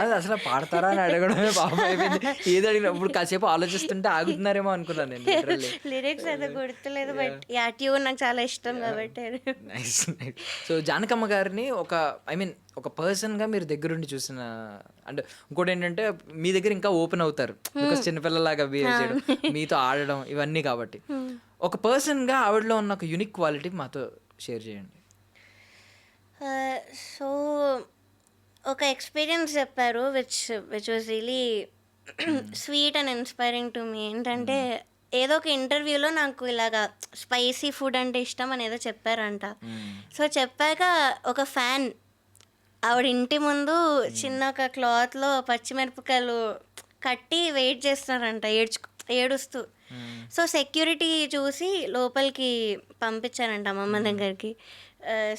Speaker 2: అది అసలు పాడతారా అని అడగడమే పాపం అయిపోయింది. ఏది అడిగినప్పుడు కాసేపు ఆలోచిస్తుంటే ఆగుతున్నారేమో అనుకున్నాను నేను literally.
Speaker 3: లిరిక్స్ అయితే గుర్తులేదు, బట్ యా ట్యూన్ నాకు చాలా ఇష్టం కాబట్టి.
Speaker 2: నైస్. సో జానకమ్మ గారిని ఒక పర్సన్గా మీరు దగ్గరుండి చూసిన, అంటే ఇంకోటి ఏంటంటే మీ దగ్గర ఇంకా ఓపెన్ అవుతారు బికాస్ చిన్నపిల్లలాగా బిహేవ్ చేయడం, మీతో ఆడడం ఇవన్నీ కాబట్టి. ఒక పర్సన్గా ఆవిడలో ఉన్న ఒక యూనిక్ క్వాలిటీ మాతో షేర్ చేయండి.
Speaker 3: సో ఒక ఎక్స్పీరియన్స్ చెప్పారు which was really sweet and inspiring to me. ఏంటంటే ఏదో ఒక ఇంటర్వ్యూలో నాకు ఇలాగా స్పైసీ ఫుడ్ అంటే ఇష్టం అని ఏదో చెప్పారంట. సో చెప్పాక ఒక ఫ్యాన్ ఆవిడ ఇంటి ముందు చిన్న ఒక క్లాత్లో పచ్చిమిరపకాయలు కట్టి వెయిట్ చేస్తున్నారంట ఏడుస్తూ. సో సెక్యూరిటీ చూసి లోపలికి పంపించారంట అమ్మమ్మ దగ్గరికి.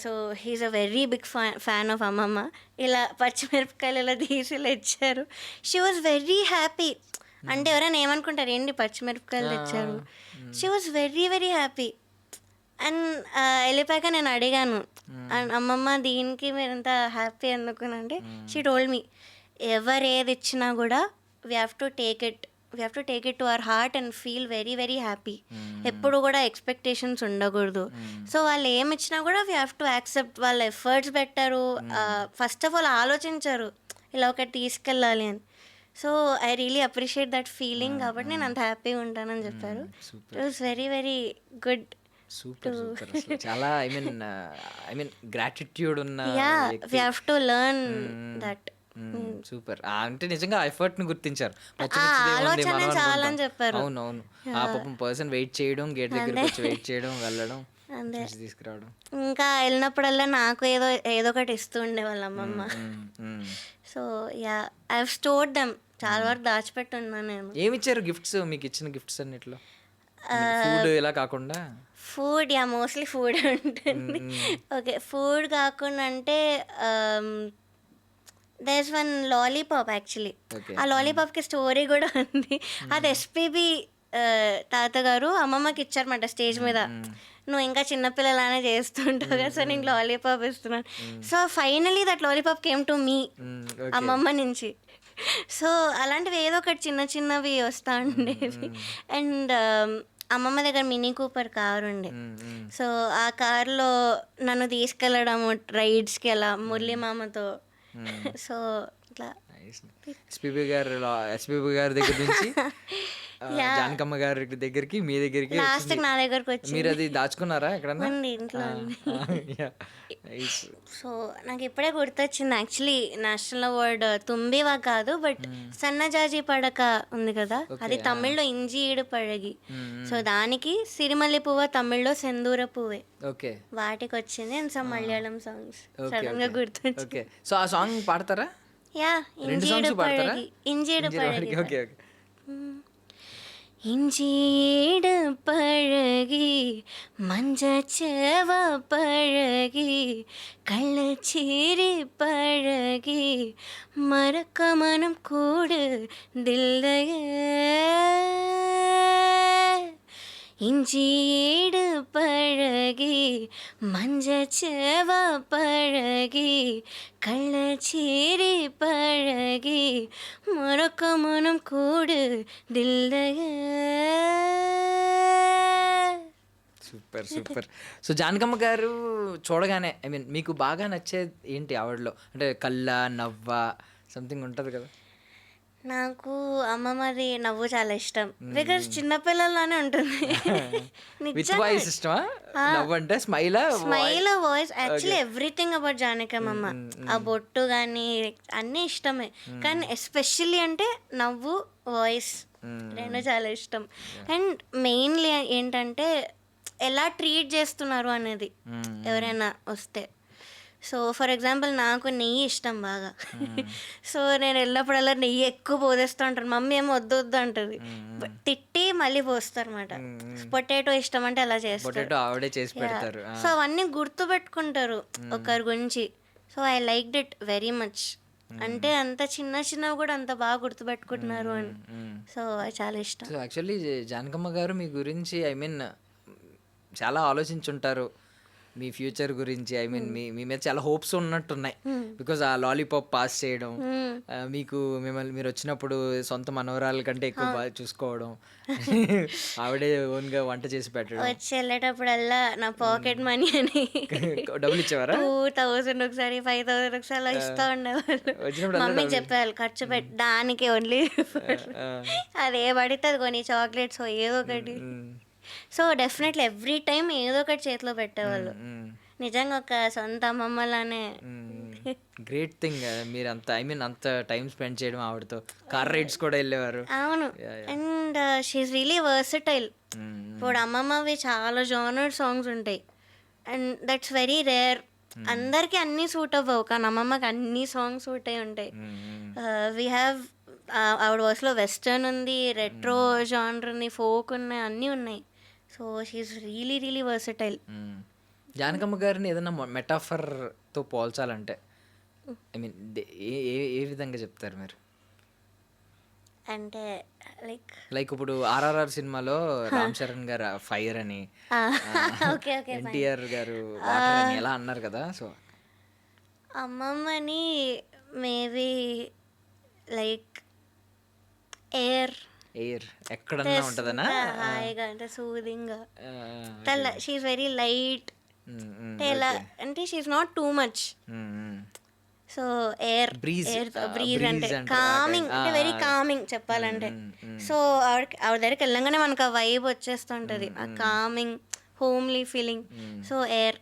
Speaker 3: So he's a very big fan of అమ్మమ్మ. ఇలా పచ్చిమిరపకాయలు ఇలా తీసి ఇలా ఇచ్చారు. She was very happy. అంటే ఎవరైనా ఏమనుకుంటారు, ఏంటి పచ్చిమిరపకాయలు తెచ్చారు. She was very very happy. And వెళ్ళిపోయాక నేను అడిగాను, అమ్మమ్మ దీనికి మీరు ఇంత హ్యాపీ ఎందుకునంటే షీ టోల్డ్ మీ, ఎవరు ఏది ఇచ్చినా కూడా we have to take it to our heart and feel very very happy. ఎప్పుడు కూడా ఎక్స్పెక్టేషన్స్ ఉండకూడదు. సో వాళ్ళు ఏమి ఇచ్చినా కూడా వీ హ్యావ్ టు యాక్సెప్ట్. వాళ్ళు ఎఫర్ట్స్ పెట్టారు, ఫస్ట్ ఆఫ్ ఆల్ ఆలోచించారు ఇలా ఒకటి తీసుకెళ్ళాలి అని. So I really appreciate that feeling. కాబట్టి నేను అంత హ్యాపీగా ఉంటానని చెప్పారు. It was very very good.
Speaker 2: Super super. చాలా ఐ మీన్ గ్రాటిట్యూడ్ ఉన్న
Speaker 3: we have to learn that.
Speaker 2: Super. అంటే నిజంగా ఎఫర్ట్ ని గుర్తించారు. అవునవును. ఆ పాపం పర్సన్ వెయిట్ చేయడం, గేట్ దగ్గరికి వచ్చి వెయిట్ చేయడం, వెళ్ళడం, తీసుకురావడం.
Speaker 3: ఇంకా వెళ్ళినప్పుడల్లా నాకు ఏదో ఒకటి ఇస్తూ ఉండే వాళ్ళ అమ్మమ్మ. So yeah I have stored them. చాలా వరకు దాచిపెట్టి ఉన్నాను నేను.
Speaker 2: ఏమి ఇచ్చారు గిఫ్ట్స్? మీకు ఇచ్చిన గిఫ్ట్స్ అన్నిట్లో ఫుడ్ ఇలా కాకుండా?
Speaker 3: ఫుడ్ యా మోస్ట్లీ ఫుడ్ ఉంటుంది. ఓకే, ఫుడ్ కాకుండా అంటే there is one lollipop. Actually ఆ లాలీపాప్కి స్టోరీ కూడా ఉంది. అది ఎస్పీబీ తాతగారు అమ్మమ్మకి ఇచ్చారన్నమాట స్టేజ్ మీద. నువ్వు ఇంకా చిన్నపిల్లలానే చేస్తుంటావు కదా, సో నేను లాలీపాప్ ఇస్తున్నాను. So finally that lollipop came to me అమ్మమ్మ నుంచి. సో అలాంటివి ఏదో ఒకటి చిన్న చిన్నవి వస్తూ ఉండేవి. అండ్ అమ్మమ్మ దగ్గర మినీ కూపర్ కారు ఉండే. సో ఆ కార్లో నన్ను తీసుకెళ్ళడము రైడ్స్కి అలా మురళీ మామతో. సో ఇట్లా
Speaker 2: ఎస్పీబీ గారి దగ్గర నుంచి జానకమ్మ గారి దగ్గరికి, మీ దగ్గరికి,
Speaker 3: లాస్ట్ నా దగ్గరకు వచ్చి.
Speaker 2: మీరు అది దాచుకున్నారా ఎక్కడన్నా?
Speaker 3: ఇంట్లో. సో నాకు ఇప్పుడే గుర్తొచ్చింది. యాక్చువల్లీ నేషనల్ అవార్డ్ తుంబివా కాదు, బట్ సన్నజాజి పడక ఉంది కదా, అది తమిళ్లో ఇంజి ఈడు పడగి. సో దానికి సిరిమల్లి పువ్వ తమిళ్లో సెందూర పువ్వే.
Speaker 2: ఓకే,
Speaker 3: వాటికి వచ్చింది. And some Malayalam songs sudden గా గుర్తొచ్చింది.
Speaker 2: సో ఆ సాంగ్ పాడతారా?
Speaker 3: యా, ఇంజీడు పడగి. ఇంజీడు పడగి.
Speaker 2: Okay okay.
Speaker 3: இஞ்சீடு பழகி மஞ்சச்சேவ பழகி கள்ளச்சீரி பழகி மறக்க மனம் கூடு தில்லையே. இஞ்சீடு பழகி மஞ்சச்சேவ பழகி கள்ளச்சீரி பழகி மறக்க மனம் கூடு தில்லையே.
Speaker 2: Super super. So Janakamma garu చూడగానే మీకు బాగా నచ్చేది ఏంటి ఆవిడలో? అంటే కళ్ళ, నవ్వ, సంథింగ్ ఉంటుంది కదా.
Speaker 3: నాకు అమ్మమ్మది నవ్వు చాలా ఇష్టం. బికాస్ చిన్నపిల్లలానే ఉంటుంది. Smile, voice, actually everything about Janakamma. ఆ బొట్టు కానీ అన్నీ ఇష్టమే, కానీ ఎస్పెషల్లీ అంటే నవ్వు, వాయిస్ రెండు చాలా ఇష్టం. అండ్ మెయిన్లీ ఏంటంటే ఎలా ట్రీట్ చేస్తున్నారు అనేది ఎవరైనా వస్తే. సో ఫర్ ఎగ్జాంపుల్ నాకు నెయ్యి ఇష్టం బాగా. సో నేను వెళ్ళినప్పుడల్లా నెయ్యి ఎక్కువ పోసేస్తూ ఉంటాను. మమ్మీ ఏమో వద్దు వద్దు అంటుంది, తిట్టి మళ్ళీ పోస్తారు అనమాట. పొటాటో ఇష్టం అంటే అలా చేస్తారు.
Speaker 2: పొటాటో ఆవిడే చేసి పెడతారు.
Speaker 3: సో అవన్నీ గుర్తు పెట్టుకుంటారు ఒకరి గురించి. So I like it very much. అంటే అంత చిన్న చిన్నవి కూడా అంత బాగా గుర్తుపెట్టుకుంటున్నారు అని. సో అది చాలా ఇష్టం.
Speaker 2: సో యాక్చువల్లీ జానకమ్మ గారు మీ గురించి చాలా ఆలోచించుంటారు మీ ఫ్యూచర్ గురించి. మీ మీద చాలా హోప్స్ ఉన్నట్టున్నాయి. బికాజ్ ఆ లాలీపాప్ పాస్ చేయడం, మీకు మీరు వచ్చినప్పుడు సొంత మనవరాల కంటే ఎక్కువ బాగా చూసుకోవడం, ఆవిడే ఓన్గా వంట చేసి పెట్టడం.
Speaker 3: వచ్చి వెళ్ళేటప్పుడల్లా నా పాకెట్ మనీ అని
Speaker 2: డబ్బులు ఇచ్చేవారా?
Speaker 3: 2000 ఒకసారి 5000 ఒకసారి అలా ఇస్తూ ఉండేవాళ్ళు. మమ్మీ చెప్పేవాళ్ళు ఖర్చు పెట్టడానికి ఓన్లీ అదే పడితే అది కొన్ని చాక్లెట్స్ ఏదో ఒకటి. సో డెఫినెట్లీ ఎవ్రీ టైం ఏదో ఒకటి చేతిలో పెట్టేవాళ్ళు. నిజంగా ఒక సొంత అమ్మమ్మలానే.
Speaker 2: గ్రేట్ థింగ్ మీరు అంత అంత టైం స్పెండ్ చేయడం ఆవిడతో. కార్ రైడ్స్ కూడా వెళ్ళేవారు.
Speaker 3: అవును. And she's really versatile. ఇప్పుడు అమ్మమ్మవి చాలా జానర్ సాంగ్స్ ఉంటాయి అండ్ దట్స్ వెరీ రేర్. అందరికీ అన్నీ సూట్ అవ్వవు, కానీ అమ్మమ్మకి అన్ని సాంగ్స్ సూట్ అయి ఉంటాయి. వీ హ్యావ్ ఆవిడ వాయిస్లో వెస్టర్న్ ఉంది, రెట్రో జానర్ ఉంది, ఫోక్ ఉన్నాయి, అన్నీ ఉన్నాయి. So she's really really versatile.
Speaker 2: Janakamma గారిని ఏదైనా మెటాఫర్తో పోల్చాలంటే ఏ విధంగా చెప్తారు మీరు?
Speaker 3: అంటే
Speaker 2: లైక్ ఇప్పుడు ఆర్ఆర్ఆర్ సినిమాలో రామ్ చరణ్ గారు ఫైర్ అని, ఎన్టీఆర్ గారు వాటర్ అని ఎలా అన్నారు కదా. సో
Speaker 3: అమ్మమ్మని మేబీ లైక్ ఎయిర్
Speaker 2: ఎక్కడన్నా ఉంటదనా,
Speaker 3: హాయిగా అంటే సూదింగ్ గా. She's very light. ఎలా అంటే she's not too much. So air breeze అంటే కామింగ్, అంటే వెరీ కామింగ్ చెప్పాలంటే. సో ఆవిడ దగ్గరికి వెళ్ళంగానే మనకు ఆ వైబ్ వచ్చేస్తుంటది, ఆ calming homely feeling. So air.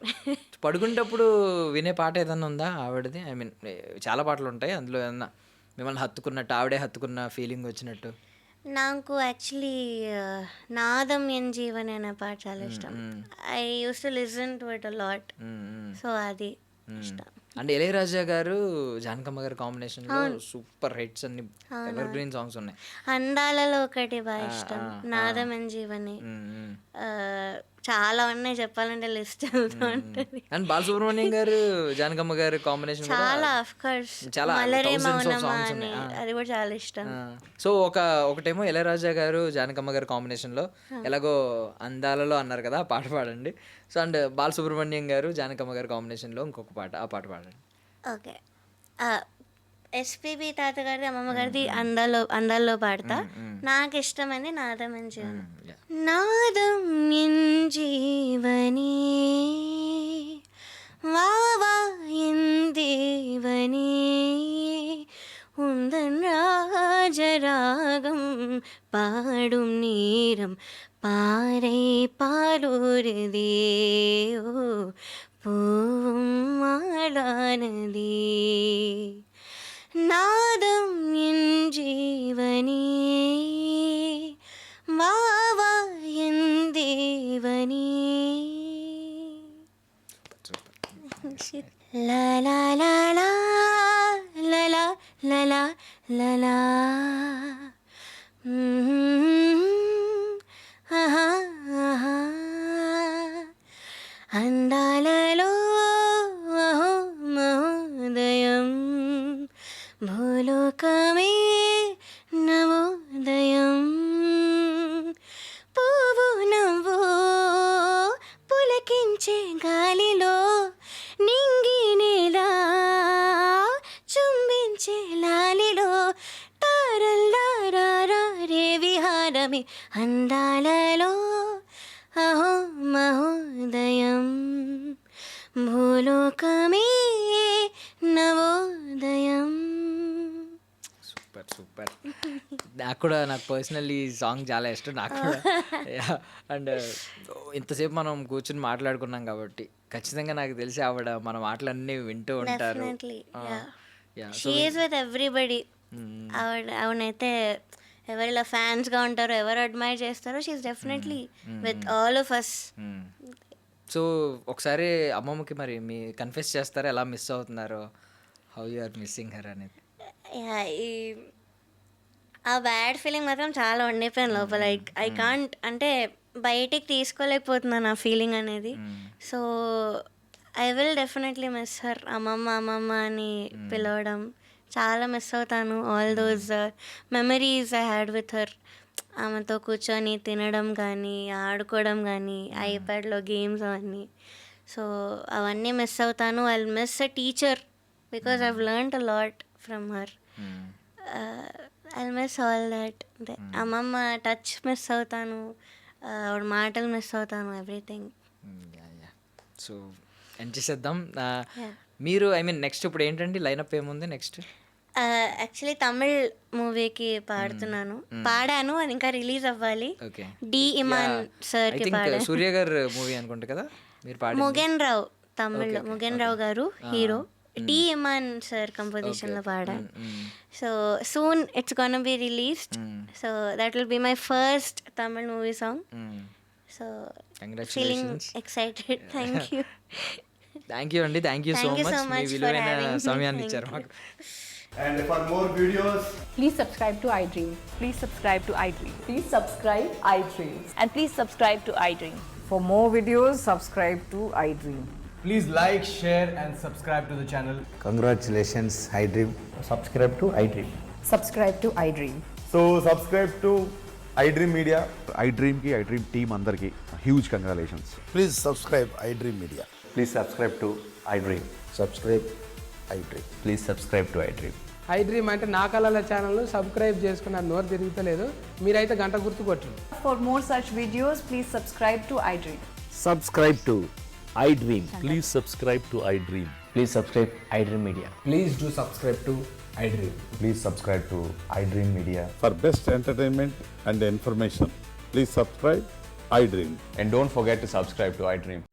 Speaker 2: పడుకునేటప్పుడు వినే పాట ఏదన్నా ఉందా ఆవిడది? చాలా పాటలు ఉంటాయి, అందులో ఏదన్నా మిమ్మల్ని హత్తుకున్నట్టు, ఆవిడే హత్తుకున్న ఫీలింగ్ వచ్చినట్టు?
Speaker 3: నాకు యాక్చువల్లీ నాదం ఎన్ జీవన్ అనే పాట చాలా ఇష్టం. I use to listen to it a lot. So అది ఇష్టం.
Speaker 2: అంటే ఇళయరాజా గారు జానకమ్మ గారి కాంబినేషన్ లో సూపర్ హిట్స్ అన్ని ఎవర్ గ్రీన్ సాంగ్స్ ఉన్నాయి.
Speaker 3: అందాలలో ఒకటి బాగా ఇష్టం, నాదం ఎన్ జీవని, చాలా ఉన్నాయి చెప్పాలంటే లిస్ట్ ఉంటుంది.
Speaker 2: అండ్ బాలసుబ్రహ్మణ్యం గారు జానకమ్మ గారి కాంబినేషన్
Speaker 3: చాలా ఆఫ్ కోర్స్, మలరే మౌనమా అని అది కూడా చాలా ఇష్టం.
Speaker 2: సో ఒకటేమో ఇళయరాజా గారు జానకమ్మ గారి కాంబినేషన్ లో ఎలాగో అందాలలో అన్నారు కదా, ఆ పాట పాడండి. సో అండ్ బాలసుబ్రహ్మణ్యం గారు జానకమ్మ గారి కాంబినేషన్ లో ఇంకొక పాట, ఆ పాట పాడండి.
Speaker 3: ఓకే. ఎస్పీబీ తాత గారిది, అమ్మమ్మ గారిది అందాల్లో పాడతా. నాకు ఇష్టమైంది నాదం ఎన్ జీవని. నాదం ఎన్ జీవని వావా ఎన్ దేవని உந்தன் ராஜராகம் பாடும் நேரம் பாறை பாலுருதே ஓ பூவும் மாளானதே நாதம் என் ஜீவனே வாவா என் தேவனே. La la la la la la la la la la. Aha aha. అందాలలో అహో మహోదయం భూలోకమే నవోదయం. పువ్వు నవ్వు పులకించే గాలిలో నింగి నేల చుంబించే లాలిలో తారల్లారా రే విహారమే అందాలలో అహో మహోదయం భూలోకమే నవోదయం.
Speaker 2: సూపర్. నాకు పర్సనల్లీ ఈ సాంగ్ చాలా ఇష్టం నాకు కూడా. అండ్ ఇంతసేపు మనం కూర్చుని మాట్లాడుకున్నాం కాబట్టి ఖచ్చితంగా నాకు తెలిసి ఆవిడ మన మాటలన్నీ వింటూ ఉంటారు.
Speaker 3: She is with everybody. ఆవిడనైతే ఎవరు ఇలా ఫ్యాన్స్గా ఉంటారో, ఎవరు అడ్మైర్ చేస్తారో, she is definitely with all of us.
Speaker 2: So ఒకసారి అమ్మమ్మకి మరి మీ కన్ఫెస్ చేస్తారా ఎలా మిస్ అవుతున్నారో, how you are missing her అనేది?
Speaker 3: ఆ బ్యాడ్ ఫీలింగ్ మాత్రం చాలా ఉండిపోయాను లోపల. ఐ కాంట్, అంటే బయటికి తీసుకోలేకపోతున్నాను ఆ ఫీలింగ్ అనేది. So I will definitely miss her. అమ్మమ్మ అని పిలవడం చాలా మిస్ అవుతాను. All those memories I had with her. ఆమెతో కూర్చొని తినడం కానీ, ఆడుకోవడం కానీ, ఐప్యాడ్లో గేమ్స్ అవన్నీ. సో అవన్నీ మిస్ అవుతాను. I miss a teacher because I've learned a lot from her. I miss all that. అమ్మమ్మ టచ్ మిస్ అవుతాను, ఆవిడ మాటలు మిస్ అవుతాను, ఎవ్రీథింగ్.
Speaker 2: సో ఎండ్ చేసేద్దాం. మీరు ఐ మీన్ నెక్స్ట్ ఇప్పుడు ఏంటండి లైనప్ ఏముంది నెక్స్ట్?
Speaker 3: యాక్చువల్లీ తమిళ్ మూవీకి పాడుతున్నాను, పాడాను, అది ఇంకా రిలీజ్ అవ్వాలి.
Speaker 2: ఓకే.
Speaker 3: డి ఇమాన్ సార్ కి పాడాను.
Speaker 2: సూర్య గారు మూవీ అనుకుంటా కదా మీరు పాడి?
Speaker 3: ముగెన్ రావు, తమిళ్ ముగెన్ రావు గారు హీరో. డి ఇమాన్ సార్ కంపోజిషన్ లో పాడాను. So soon it's gonna be released. So that will be my first Tamil movie song. So feeling excited. Thank you.
Speaker 2: Thank you అండి, థ్యాంక్ యూ సో మచ్. మీ విలువైన సమయాన్ని ఇచ్చారు మాకు.
Speaker 4: And for more videos,
Speaker 5: Please subscribe to iDream.
Speaker 6: Please subscribe to iDream.
Speaker 5: Please subscribe iDream.
Speaker 6: And please subscribe to iDream.
Speaker 5: For more videos, subscribe to iDream.
Speaker 4: please like, share, and subscribe to the channel.
Speaker 7: Congratulations, iDream.
Speaker 8: Subscribe to iDream.
Speaker 5: Subscribe to iDream.
Speaker 4: So subscribe to iDream Media.
Speaker 9: iDream team అందరికి huge congratulations.
Speaker 7: Please subscribe iDream Media.
Speaker 8: Please subscribe to iDream.
Speaker 7: Subscribe iDream.
Speaker 8: Please subscribe to iDream.
Speaker 10: iDream అంటే నా కళల ఛానల్ను subscribe చేసుకున్న నోరు తిరుగుతలేదు, మీరైతే గంట గుర్తు కొట్టండి.
Speaker 5: For more such videos, please subscribe to iDream.
Speaker 8: Subscribe to iDream.
Speaker 9: Please subscribe to iDream.
Speaker 8: Please subscribe iDream Media.
Speaker 4: Please do subscribe to iDream.
Speaker 8: Please subscribe to iDream Media.
Speaker 9: For best entertainment and information, please subscribe iDream.
Speaker 8: And don't forget to subscribe to iDream.